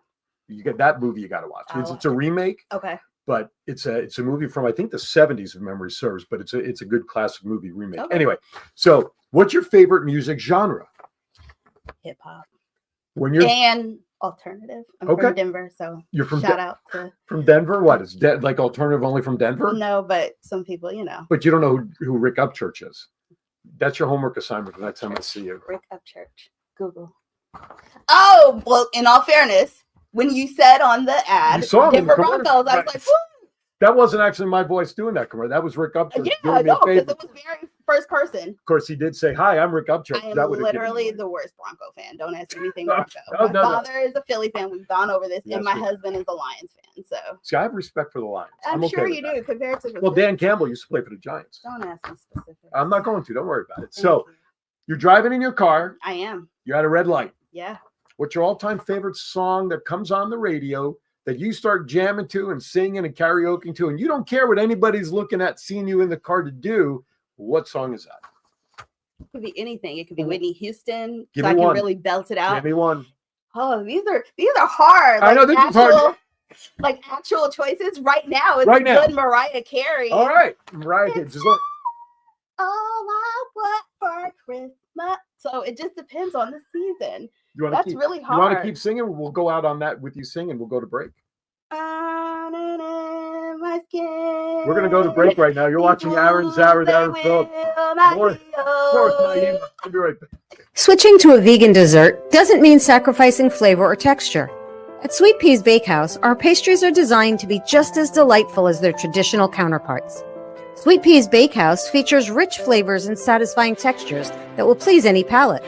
You get that movie. You got to watch. It's a remake. Okay. But it's a movie from I think the 70s if memory serves. But it's a good classic movie remake. Okay. Anyway, so what's your favorite music genre? Hip hop. And alternative. I'm from Denver, so you're from shout out to from Denver. What is like alternative only from Denver? No, but some people, But you don't know who Rick Upchurch is. That's your homework assignment for the next time I see you. Rick Upchurch. Google. Oh well, in all fairness, when you said on the ad, Denver Broncos, I was like, woo! That wasn't actually my voice doing that commercial. That was Rick Upchurch. Yeah, I know, because it was very first person. Of course, he did say, "Hi, I'm Rick Upchurch." I am literally the worst Bronco fan. Don't ask anything Bronco. My father is a Philly fan. We've gone over this, and my husband is a Lions fan. So, see, I have respect for the Lions. I'm sure you do, compared to. Well, Dan Campbell used to play for the Giants. Don't ask me specifics. I'm not going to. Don't worry about it. So, you're driving in your car. I am. You're at a red light. Yeah. What's your all-time favorite song that comes on the radio that you start jamming to and singing and karaokeing to, and you don't care what anybody's looking at, seeing you in the car to do? What song is that? It could be anything. It could be Whitney Houston. Give so me I can one. really belt it out. Give me one. Oh, these are hard. I know this is hard. Like actual choices. Right now, it's good Mariah Carey. All right, Mariah Carey. Just look. All I want for Christmas. So it just depends on the season. That's really hard. You want to keep singing? We'll go out on that with you singing. We'll go to break. My skin. We're going to go to break right now. You're watching Aaron Zara, Aaron Phillips. I'll be right back. Switching to a vegan dessert doesn't mean sacrificing flavor or texture. At Sweet Peas Bakehouse, our pastries are designed to be just as delightful as their traditional counterparts. Sweet Peas Bakehouse features rich flavors and satisfying textures that will please any palate.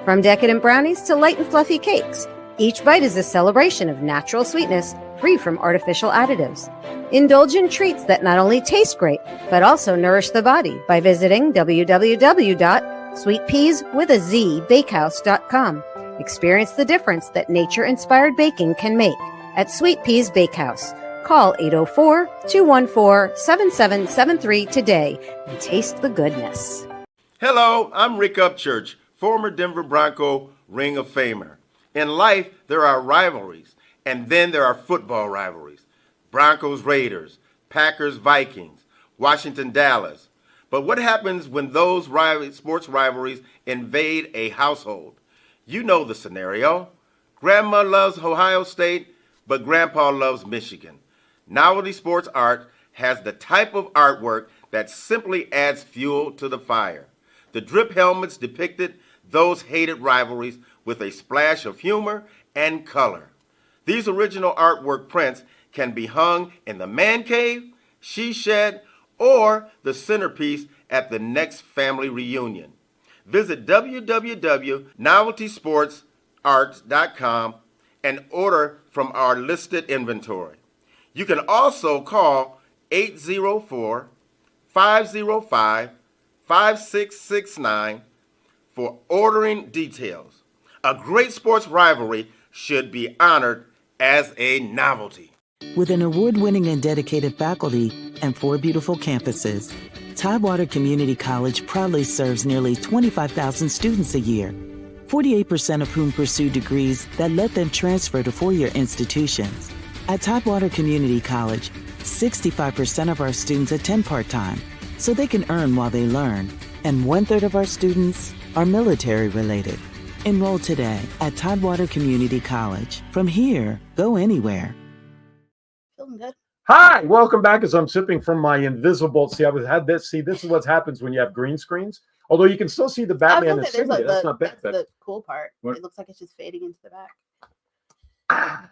From decadent brownies to light and fluffy cakes, each bite is a celebration of natural sweetness, free from artificial additives. Indulgent treats that not only taste great, but also nourish the body by visiting www.sweetpeaswithazbakehouse.com. Experience the difference that nature-inspired baking can make at Sweet Peas Bakehouse. Call 804-214-7773 today and taste the goodness. Hello, I'm Rick Upchurch, former Denver Bronco Ring of Famer. In life, there are rivalries, and then there are football rivalries. Broncos Raiders, Packers Vikings, Washington Dallas. But what happens when those sports rivalries invade a household? You know the scenario. Grandma loves Ohio State, but Grandpa loves Michigan. Novelty Sports Art has the type of artwork that simply adds fuel to the fire. The drip helmets depicted those hated rivalries with a splash of humor and color. These original artwork prints can be hung in the man cave, she shed, or the centerpiece at the next family reunion. Visit www.noveltysportsart.com and order from our listed inventory. You can also call 804-505-5669 for ordering details. A great sports rivalry should be honored as a novelty. With an award-winning and dedicated faculty and 4 beautiful campuses, Tidewater Community College proudly serves nearly 25,000 students a year, 48% of whom pursue degrees that let them transfer to 4-year institutions. At Tidewater Community College, 65% of our students attend part-time, so they can earn while they learn. And 1/3 of our students are military-related. Enroll today at Tidewater Community College. From here, go anywhere. Feeling good. Hi, welcome back. As I'm sipping from my invisible, see, I had this. See, this is what happens when you have green screens. Although you can still see the Batman insignia. That's not bad. That's the cool part. What? It looks like it's just fading into the back.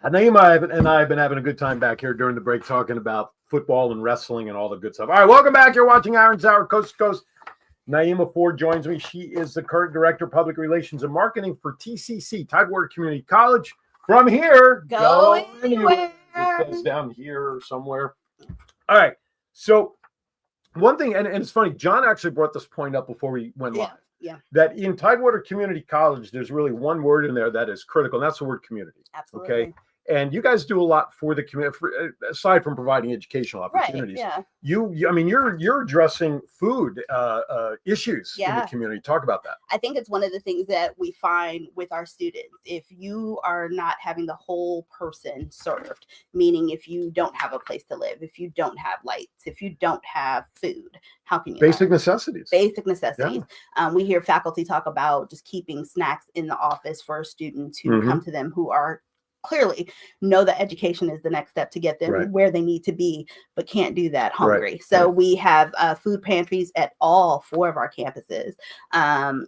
Naima and I have been having a good time back here during the break talking about football and wrestling and all the good stuff. All right, welcome back. You're watching Aaron's Hour, Coast to Coast. Naima Ford joins me. She is the current Director of Public Relations and Marketing for TCC, Tidewater Community College. From here, go anywhere. It goes down here somewhere. All right. So one thing, and it's funny, John actually brought this point up before we went live. Yeah. That in Tidewater Community College, there's really one word in there that is critical, and that's the word community. Absolutely. Okay. And you guys do a lot for the community, aside from providing educational opportunities. Right, I mean, you're addressing food issues in the community. Talk about that. I think it's one of the things that we find with our students. If you are not having the whole person served, meaning if you don't have a place to live, if you don't have lights, if you don't have food, how can you Basic necessities. Basic necessities. Yeah. We hear faculty talk about just keeping snacks in the office for students who come to them who are clearly know that education is the next step to get them where they need to be, but can't do that hungry. So we have food pantries at all 4 of our campuses.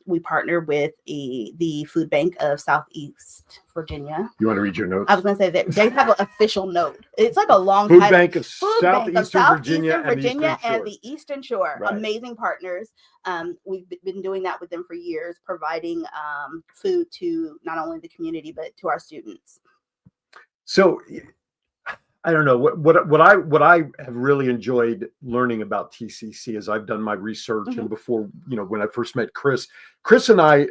We partner with the Food Bank of Southeast Virginia. You want to read your notes? I was going to say that they have an official note. It's like a long Food title. Bank of Southeastern Virginia and the Eastern Shore. Amazing partners. We've been doing that with them for years, providing food to not only the community, but to our students. So I don't know what I have really enjoyed learning about TCC as I've done my research and before, when I first met Chris and I,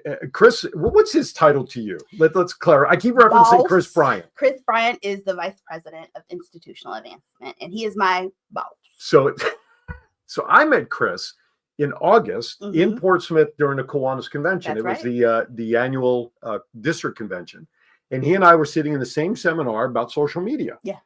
what's his title to you? Let's clarify. I keep referencing Chris Bryant. Chris Bryant is the Vice President of Institutional Advancement, and he is my boss. So I met Chris in August in Portsmouth during the Kiwanis Convention. That's was the annual district convention. And he and I were sitting in the same seminar about social media. Yeah.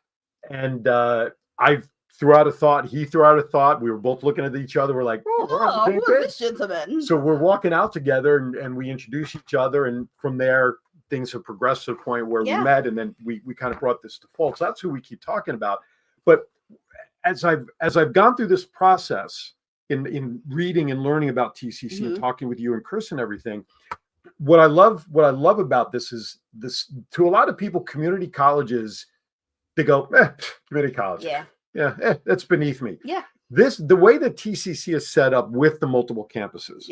And I threw out a thought. He threw out a thought. We were both looking at each other. We're like, who is this gentleman? So we're walking out together and we introduce each other. And from there, things have progressed to the point where we met. And then we kind of brought this to full. So that's who we keep talking about. But as I've gone through this process in reading and learning about TCC and talking with you and Chris and everything, what I love about this is this, to a lot of people, community colleges, they go, community college. That's beneath me. Yeah. The way that TCC is set up with the multiple campuses,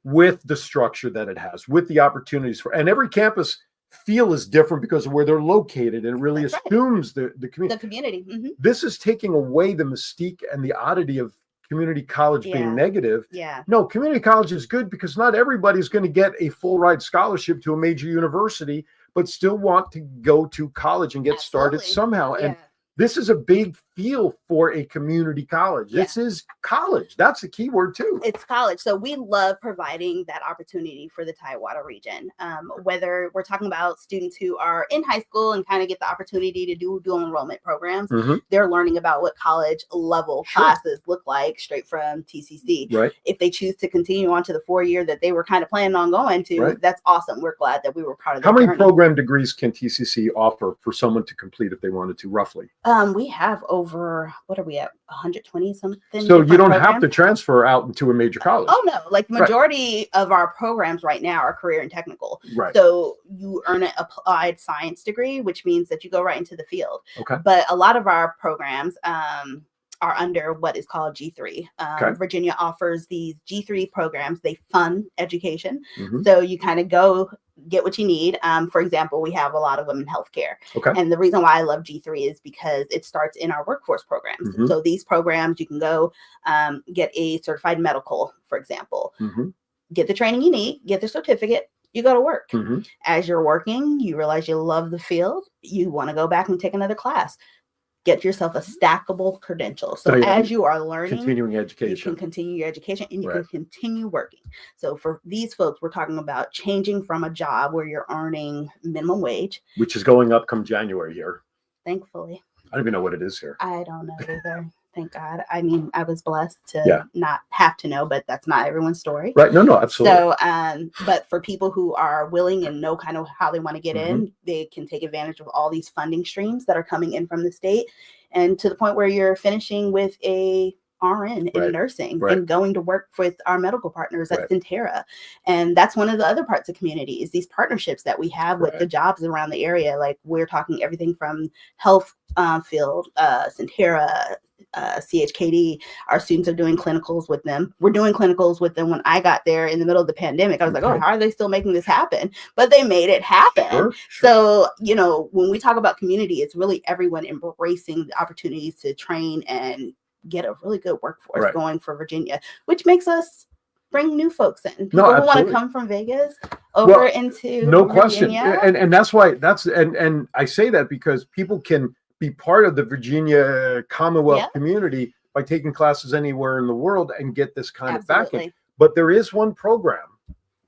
with the structure that it has, with the opportunities and every campus feel is different because of where they're located, and it really assumes the community. The community. This is taking away the mystique and the oddity of community college being negative. No, community college is good because not everybody's going to get a full ride scholarship to a major university, but still want to go to college and get started somehow. And this is a big feel for a community college. This is college. That's a key word too. It's college. So we love providing that opportunity for the Tidewater region. Whether we're talking about students who are in high school and kind of get the opportunity to do dual enrollment programs, they're learning about what college level classes look like straight from TCC. Right. If they choose to continue on to the 4-year that they were kind of planning on going to, that's awesome. We're glad that we were part of that. How many journey. program degrees can TCC offer for someone to complete if they wanted to, roughly? We have over, what are we at, 120 something? So you don't have to transfer out into a major college. Oh no, like the majority of our programs right now are career and technical. Right. So you earn an applied science degree, which means that you go right into the field. Okay. But a lot of our programs are under what is called G3. Virginia offers these G3 programs. They fund education. So you kind of go get what you need. For example, we have a lot of women healthcare. And the reason why I love G3 is because it starts in our workforce programs. So these programs, you can go get a certified medical, for example, get the training you need, get the certificate, you go to work. As you're working, you realize you love the field. You want to go back and take another class. Get yourself a stackable credential. So as you are learning, continuing education, you can continue your education and you can continue working. So for these folks, we're talking about changing from a job where you're earning minimum wage, which is going up come January here. Thankfully. don't even know what it is here. I don't know either. Thank God. I mean, I was blessed to not have to know, but that's not everyone's story. Right. No, absolutely. So, but for people who are willing and know kind of how they want to get in, they can take advantage of all these funding streams that are coming in from the state, and to the point where you're finishing with a RN in nursing and going to work with our medical partners at Centera. And that's one of the other parts of community is these partnerships that we have with the jobs around the area. Like we're talking everything from health field, Centera, CHKD. Our students are doing clinicals with them. We're doing clinicals with them. When I got there in the middle of the pandemic, I was like, oh, how are they still making this happen? But they made it happen. Sure. So, you know, when we talk about community, it's really everyone embracing the opportunities to train and get a really good workforce going for Virginia, which makes us bring new folks in. People who want to come from Vegas over into no Virginia. question. And that's why and I say that because people can be part of the Virginia Commonwealth community by taking classes anywhere in the world and get this kind of backing. But there is one program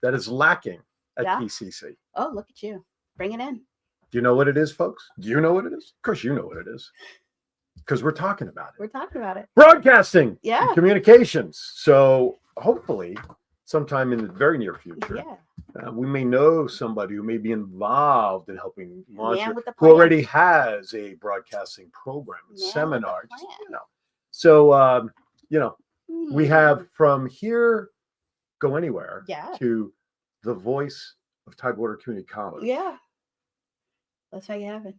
that is lacking at TCC. Oh, look at you. Bring it in. Do you know what it is, folks? Do you know what it is? Of course you know what it is. Because we're talking about it. We're talking about it. Broadcasting. Yeah. Communications. So hopefully sometime in the very near future, we may know somebody who may be involved in helping launch it, who already has a broadcasting program and seminars. You know. So, you know, we have from here, go anywhere to the voice of Tidewater Community College. Yeah. Let's make it happen.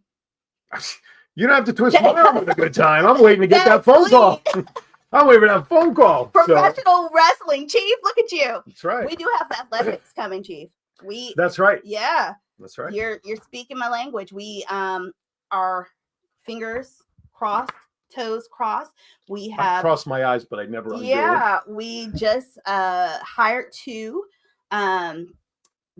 You don't have to twist my arm with a good time. I'm waiting to get that phone call. I'm waiting for that phone call. Professional wrestling, Chief. Look at you. That's right. We do have athletics coming, Chief. That's right. Yeah. That's right. You're speaking my language. We our fingers crossed, toes crossed. We have I cross my eyes, but I never undo. Yeah, we just hired 2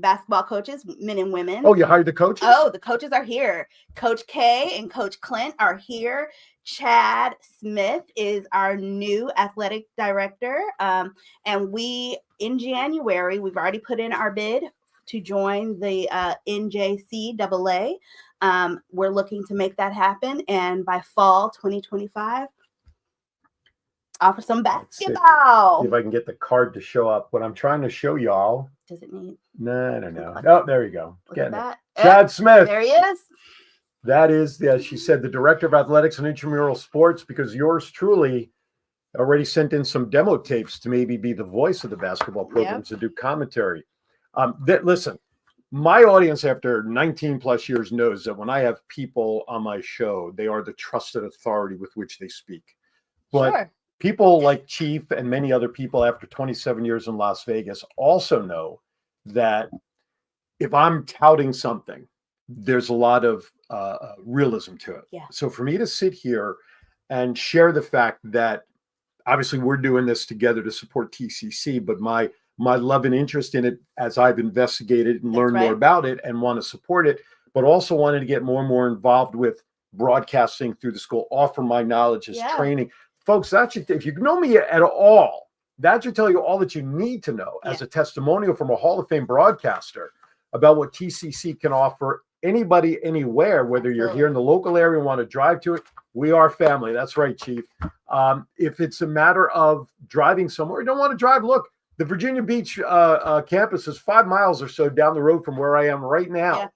basketball coaches, men and women. Oh, you hired the coaches? Oh, the coaches are here. Coach K and Coach Clint are here. Chad Smith is our new athletic director. And we, in January, we've already put in our bid to join the NJCAA. We're looking to make that happen. And by fall 2025, offer some basketball. See if I can get the card to show up. What I'm trying to show y'all. Does it need? No. Oh, there you go. Look at that. Chad Smith. There he is. That is, she said, the director of athletics and intramural sports, because yours truly already sent in some demo tapes to maybe be the voice of the basketball programs to do commentary. Listen, my audience after 19 plus years knows that when I have people on my show, they are the trusted authority with which they speak. But people like Chief and many other people after 27 years in Las Vegas also know that if I'm touting something, there's a lot of realism to it. Yeah. So for me to sit here and share the fact that obviously we're doing this together to support TCC, but my love and interest in it as I've investigated and learned more about it and want to support it, but also wanted to get more and more involved with broadcasting through the school, offer my knowledge as training. Folks, that should, if you know me at all, that should tell you all that you need to know as a testimonial from a Hall of Fame broadcaster about what TCC can offer anybody, anywhere, whether you're here in the local area and want to drive to it. We are family. That's right, Chief. If it's a matter of driving somewhere, you don't want to drive. Look, the Virginia Beach campus is 5 miles or so down the road from where I am right now. Yeah.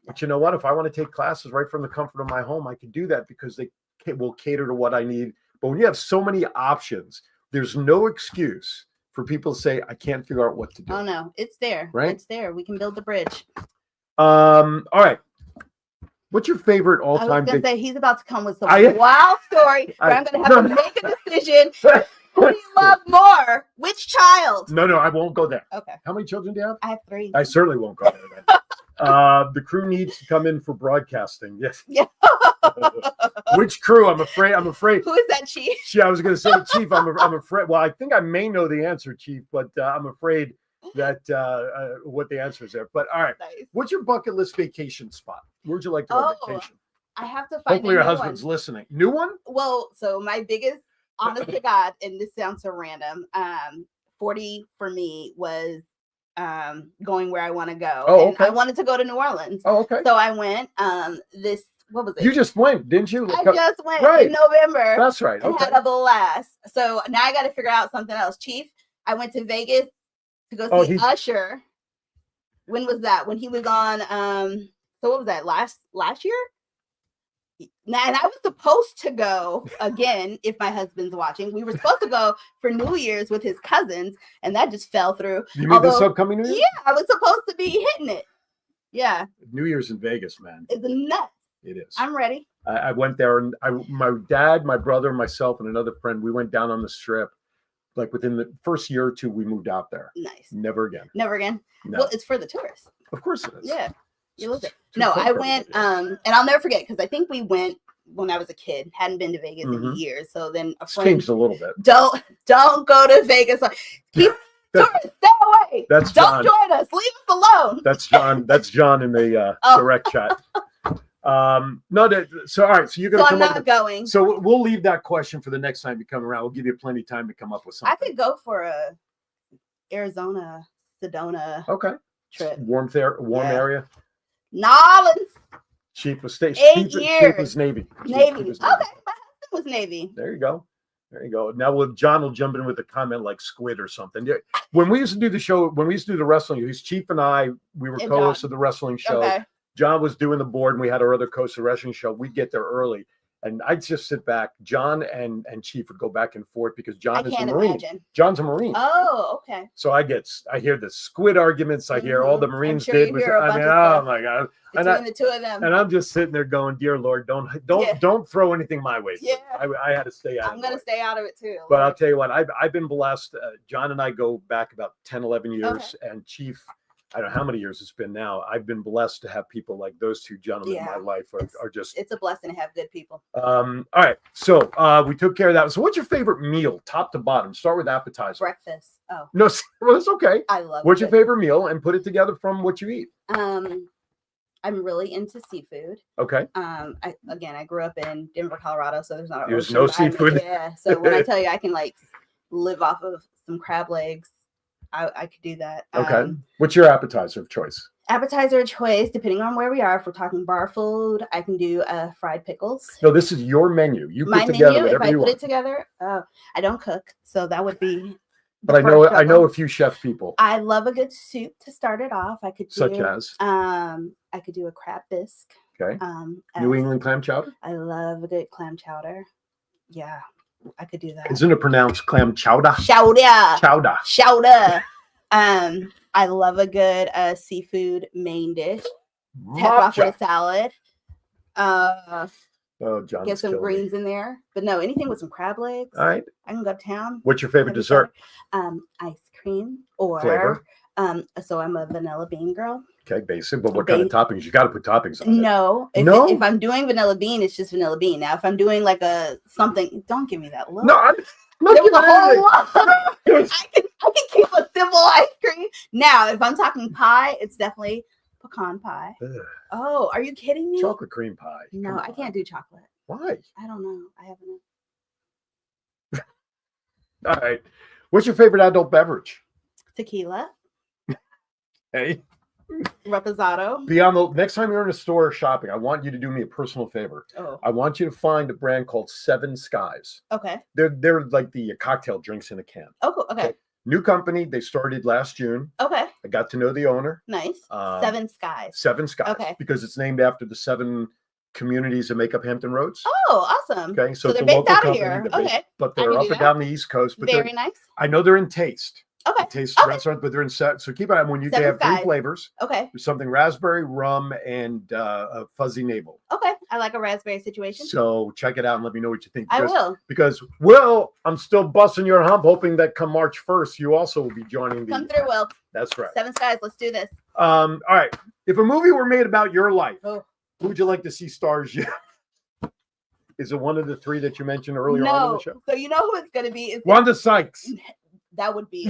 But you know what? If I want to take classes right from the comfort of my home, I can do that because they will cater to what I need. But when you have so many options, there's no excuse for people to say, I can't figure out what to do. Oh, no. It's there. Right? It's there. We can build the bridge. All right. What's your favorite all-time? I was going to say, he's about to come with some wild story where I'm going to have to make a decision. Who do you love more? Which child? No, I won't go there. Okay. How many children do you have? I have 3. I certainly won't go there then. The crew needs to come in for broadcasting. Yes. Yeah. Which crew? I'm afraid. Who is that, Chief? I was going to say, Chief. I'm afraid. Well, I think I may know the answer, Chief, but I'm afraid that what the answer is there. But all right, nice. What's your bucket list vacation spot? Where'd you like to go on vacation? I have to find. Hopefully, your husband's listening. New one? Well, so my biggest, honest to God, and this sounds so random. 40 for me was going where I want to go. Oh, okay. And I wanted to go to New Orleans. Oh, okay. So I went. This what was it? You just went, didn't you? I just went Right. in November. That's right. And Okay. had a blast. So now I got to figure out something else. Chief, I went to Vegas to go see Usher. When was that? When he was on so what was that? Last year? Now, and I was supposed to go again if my husband's watching. We were supposed to go for New Year's with his cousins, and that just fell through. You mean this upcoming New Year? Yeah, I was supposed to be hitting it. Yeah. New Year's in Vegas, man. It's nuts. It is. I'm ready. I went there, and my dad, my brother, myself, and another friend, we went down on the Strip. Like within the first year or two, we moved out there. Nice. Never again. Never again. No. Well, it's for the tourists. Of course it is. Yeah. You look it. Too No, fun I for went, everybody. and I'll never forget because I think we went when I was a kid. Hadn't been to Vegas in Mhm. years. So then a It's friend changed a little bit. don't go to Vegas. Keep tourists, stay away. That's Don't John. join us. Leave us alone. That's John. That's John in the Oh. direct chat. No, so all right. So you're gonna So I'm come up not with, going. So we'll leave that question for the next time you come around. We'll give you plenty of time to come up with I something. could go for a Arizona, Sedona Okay. trip. Warm Yeah. area. Nolans, Chief was state. 8 Chief years. was Navy. Navy. Chief was Okay, my husband was Navy. There you go. There you go. Now John will jump in with a comment like squid or something. Yeah. When we used to do the show, when we used to do the wrestling, he's Chief and I, we were And co-hosts John. of the wrestling show. Okay. John was doing the board, and we had our other co-host of the wrestling show. We'd get there early, and I'd just sit back. John and Chief would go back and forth because I John is a can't Marine. imagine. John's a Marine. Oh, okay. So I hear the squid arguments. I hear all the Mhm. I'm Marines sure did. you With, hear a I bunch mean, of oh stuff my God. Between the two of them. And I'm just sitting there going, dear Lord, Yeah. don't throw anything my way. Yeah. I had to stay out. I'm going to stay out of it too. But I'll tell you what, I've been blessed. John and I go back about 10, 11 years. Okay. And Chief, I don't know how many years it's been now. I've been blessed to have people like those two gentlemen in Yeah. my life are just. It's a blessing to have good people. All right. So we took care of that. So what's your favorite meal, top to bottom? Start with appetizer. Breakfast. Oh, No, well, it's okay. I love What's your it. favorite meal and put it together from what you eat? I'm really into seafood. Okay. I grew up in Denver, Colorado, so there's not an There's ocean no behind me. seafood. Yeah. So when I tell you I can like live off of some crab legs, I could do that. Okay. What's your appetizer of choice? Appetizer choice, depending on where we are. If we're talking bar food, I can do fried pickles. No, this is your menu. You My put together menu, if whatever I you put want. it together, I don't cook, so that would be. But I know a few chef people. I love a good soup to start it off. I could do Such as? I could do a crab bisque. Okay. New as- England clam chowder? I love a good clam chowder. Yeah, I could do that. Isn't it pronounced clam chowder? Chowder. Chowder. Chowder. I love a good seafood main dish. Top off with a salad. Oh, John. Get some greens in there. But no, anything with some crab legs. All right. I can go to town. What's your favorite dessert? Ice cream or Flavor? So I'm a vanilla bean girl. Okay, basic. But what kind of toppings? You got to put toppings on it. No. If I'm doing vanilla bean, it's just vanilla bean. Now, if I'm doing like a something, don't give me that look. No, I'm not There was giving a whole anything. lot. I can keep a simple ice cream. Now, if I'm talking pie, it's definitely pecan pie. Ugh, Oh, are you kidding me? chocolate cream pie. No, Come I on. can't do chocolate. Why? I don't know. I haven't. All right. What's your favorite adult beverage? Tequila, Hey, reposado. beyond the next time you're in a store shopping, I want you to do me a personal favor. Oh, I want you to find a brand called Seven Skies. okay. They're like the cocktail drinks in a can. Oh, cool. Okay. New company. They started last June. Okay. I got to know the owner. Nice. Um, Seven Skies. Seven Skies. Okay. Because it's named after the 7 communities that make up Hampton Roads. Oh, awesome. Okay. So, they're it's a based local out of company. here. They're based- Okay. But I they're can up do and that. down the East Coast. But Very nice. I know they're in Taste. Okay. Taste Okay. restaurant, but they're in set. So keep an eye on when they Seven have 3 Skies. flavors. Okay. There's something raspberry, rum, and a fuzzy navel. Okay. I like a raspberry situation. So check it out and let me know what you think. I Because- will. Because Will, I'm still busting your hump, hoping that come March 1st, you also will be joining the. Come through, Will. That's right. Seven Skies. Let's do this. All right. If a movie were made about your life, Oh. who would you like to see stars you? Is it one of the 3 that you mentioned earlier on in No. the show? So you know who it's gonna be? Wanda Sykes. That would be.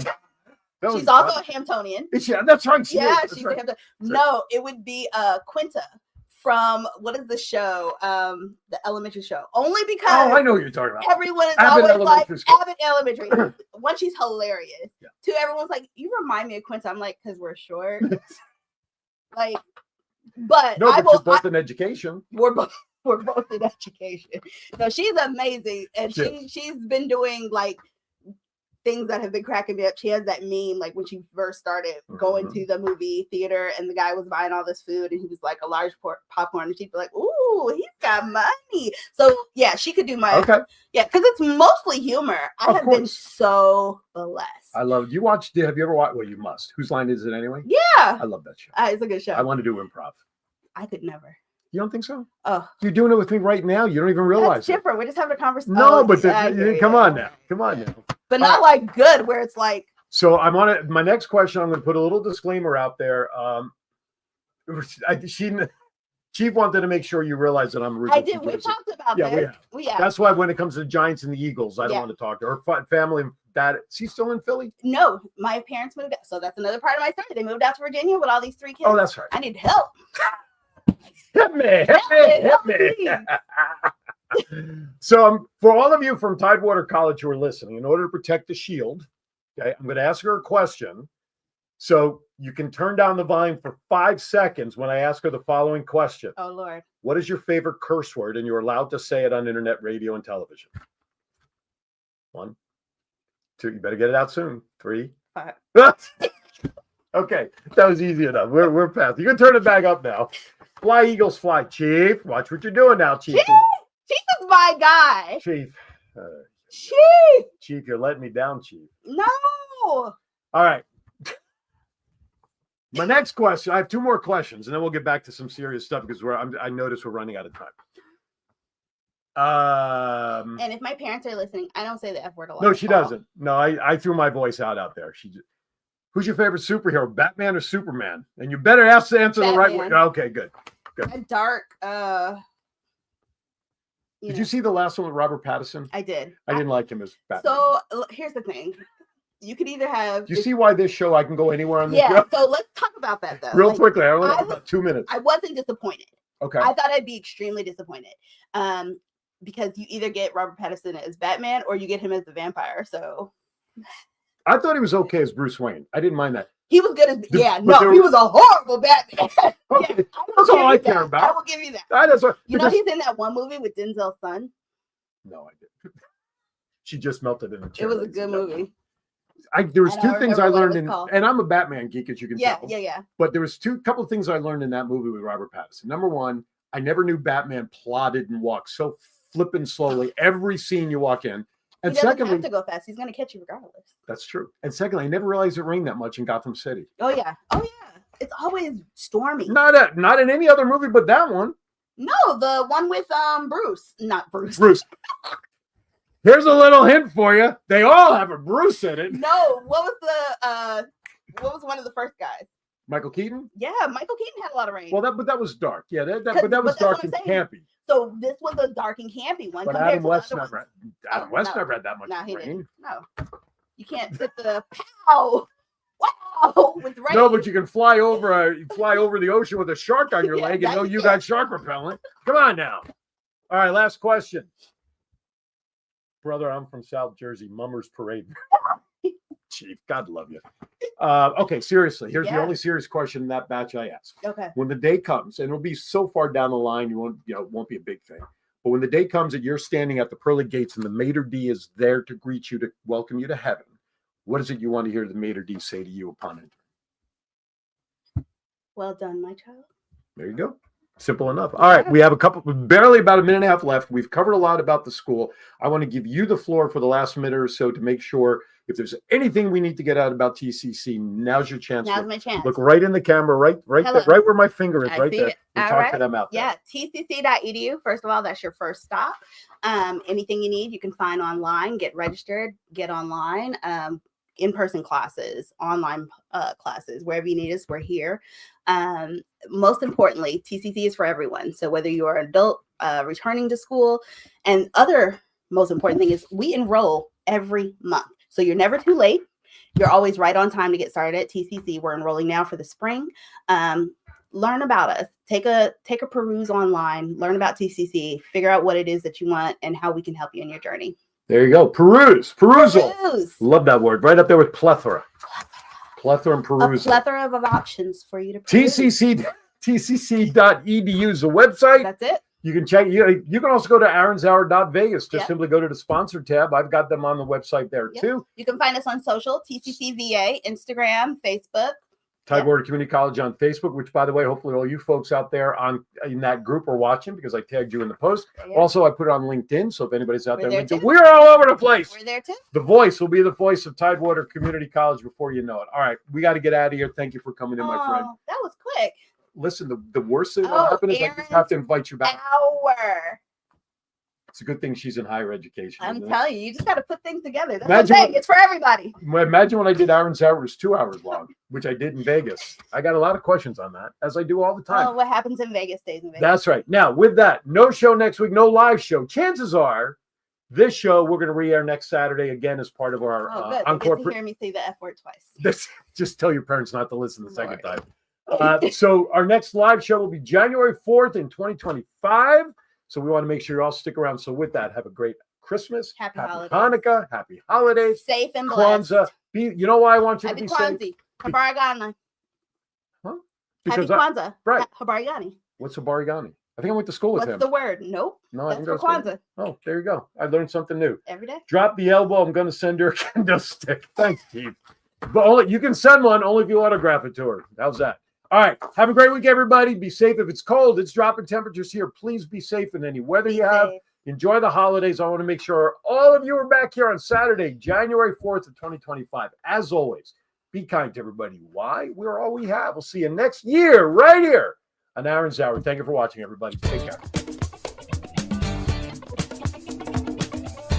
That was She's also fun. a Hamptonian. Is she? That's right. She Yeah, is. That's she's right. a Hamptonian. No, it would be Quinta from what is the show? The elementary show. Only because Oh, I know what you're talking about. everyone is Abbott always like Elementary School. Abbott Elementary. One, she's hilarious. Yeah. 2, everyone's like, you remind me of Quinta. I'm like, because we're short. Like, but No, I but you're will. both in education. We're both. we're both in education. No, she's amazing, and she's been doing like things that have been cracking me up. She has that meme like when she first started going to the movie theater, and the guy was buying all this food, and he was like a large popcorn, and she'd be like, "Ooh, he's got money." So yeah, she could do my because it's mostly humor. I have been so blessed. I love. You watched? Have you ever watched? Well, you must. Whose Line Is It Anyway? Yeah, I love that show. It's a good show. I want to do improv. I could never. You don't think so? Oh, you're doing it with me right now. You don't even realize that's different. We're just having a conversation. No, but come on now. But not like good, where it's like. So I'm on it. My next question, I'm going to put a little disclaimer out there. Chief wanted to make sure you realize that I'm. I did. We talked about that. Yeah. That's why when it comes to the Giants and the Eagles, I don't want to talk to her family. Dad, is he still in Philly? No, my parents moved out. So that's another part of my story. They moved out to Virginia with all these 3 kids. Oh, that's right. I need help. Hit me. So for all of you from Tidewater College who are listening, in order to protect the shield, okay, I'm going to ask her a question. So you can turn down the volume for 5 seconds when I ask her the following question. Oh, Lord. What is your favorite curse word? And you're allowed to say it on internet, radio, and television. 1, 2, you better get it out soon. 3. 5. Okay, that was easy enough. We're past. You can turn it back up now. Fly, Eagles, fly. Chief, watch what you're doing now, Chief. Chief is my guy. Chief. Chief, you're letting me down, Chief. No. All right. My next question, I have 2 more questions, and then we'll get back to some serious stuff because I notice we're running out of time. And if my parents are listening, I don't say the F word a lot. No, she doesn't. No, I threw my voice out there. Who's your favorite superhero, Batman or Superman? And you better answer the right way. Okay, good. A dark. Did you see the last one with Robert Pattinson? I did. I didn't like him as Batman. So here's the thing. You could either have. Do you see why this show I can go anywhere on this show? Yeah. So let's talk about that though. Real quickly. I only have about 2 minutes. I wasn't disappointed. Okay. I thought I'd be extremely disappointed. Because you either get Robert Pattinson as Batman or you get him as the vampire. So. I thought he was okay as Bruce Wayne. I didn't mind that. He was good as he was a horrible Batman. Okay. That's all I care about. I will give you that. That's what, you know he's in that one movie with Denzel's son? No, I didn't. She just melted in the chair. It was a good movie. There was 2 things I learned and I'm a Batman geek, as you can tell. Yeah. But there was couple of things I learned in that movie with Robert Pattinson. Number 1, I never knew Batman plodded and walked so flipping slowly every scene you walk in. And he doesn't secondly, have to go fast. He's going to catch you regardless. That's true. And secondly, I never realized it rained that much in Gotham City. Oh yeah. It's always stormy. Not in any other movie but that one. No, the one with Bruce. Not Bruce. Bruce. Here's a little hint for you. They all have a Bruce in it. No, what was one of the first guys? Michael Keaton? Yeah, Michael Keaton had a lot of rain. Well, that was dark. Yeah, that was dark and campy. So this was a dark and campy one. But Adam West never had that much rain. Didn't. No, you can't fit the pow. Wow, with rain. No, but you can fly over the ocean with a shark on your leg and know you got shark repellent. Come on now. All right, last question. Brother, I'm from South Jersey. Mummers Parade. Chief, God love you. Okay, seriously. Here's the only serious question in that batch I asked. Okay. When the day comes, and it'll be so far down the line, it won't be a big thing. But when the day comes that you're standing at the pearly gates and the Mater D is there to greet you, to welcome you to heaven, what is it you want to hear the Mater D say to you upon entering? Well done, my child. There you go. Simple enough. All right. We have barely about a minute and a half left. We've covered a lot about the school. I want to give you the floor for the last minute or so to make sure if there's anything we need to get out about TCC, now's your chance. Now's my chance. Look right in the camera, right there, right where my finger is, right there. And talk to them out there. Yeah, tcc.edu. First of all, that's your first stop. Anything you need, you can find online. Get registered, get online. In-person classes, online classes, wherever you need us, we're here. Most importantly, TCC is for everyone. So whether you're an adult returning to school, and other most important thing is we enroll every month. So you're never too late. You're always right on time to get started at TCC. We're enrolling now for the spring. Learn about us. Take a peruse online. Learn about TCC. Figure out what it is that you want and how we can help you in your journey. There you go. Perusal. Love that word. Right up there with plethora. Plethora and perusal. A plethora of options for you to peruse. TCC.edu is the website. That's it. You can check. You can also go to aaronshour.vegas. Just Yep. simply go to the sponsor tab. I've got them on the website there Yep. too. You can find us on social, TCCVA, Instagram, Facebook. Tidewater Community College on Facebook, which, by the way, hopefully all you folks out there in that group are watching because I tagged you in the post. Yeah. Also, I put it on LinkedIn, so if anybody's out We're there, there LinkedIn, too. we're all over the place. We're there too. The voice will be the voice of Tidewater Community College before you know it. All right, we got to get out of here. Thank you for coming in, my friend. Oh, that was quick. Listen, the worst thing that'll Oh, happen is I just have to invite you back. Hour. It's a good thing she's in higher education. I'm isn't it? telling you, you just got to put things together. That's Imagine what I'm saying. what- It's for everybody. Imagine when I did Aaron's Hour, it was 2 hours long, which I did in Vegas. I got a lot of questions on that, as I do all the time. Oh, what happens in Vegas stays in Vegas. That's right. Now, with that, no show next week, no live show. Chances are this show we're going to re-air next Saturday again as part of our Oh, good. They encore. get to hear me say the F word twice. Just tell your parents not to listen the second Lord. time. So our next live show will be January 4th in 2025. So we want to make sure you all stick around. So with that, have a great Christmas, Happy holidays. Hanukkah, happy holidays, Safe and blessed. Kwanzaa. You know why I want you to Happy be safe? Kwanzaa. Habarigani. Huh? Happy Because Kwanzaa. right. Habarigani. what's a barigani? I think I went to school with What's him. the word? Nope. No, I That's think for that was good. Kwanzaa. Oh, there you go. I learned something new. Every day. Drop the elbow. I'm going to send her a kendo stick. Thanks, Steve. But only, you can send one only if you autograph it to her. How's that? All right. Have a great week, everybody. Be safe. If it's cold, it's dropping temperatures here. Please be safe in any weather you have. Safe. Enjoy the holidays. I want to make sure all of you are back here on Saturday, January 4th of 2025. As always, be kind to everybody. Why? We're all we have. We'll see you next year right here on Aaron's Hour. Thank you for watching, everybody. Take care.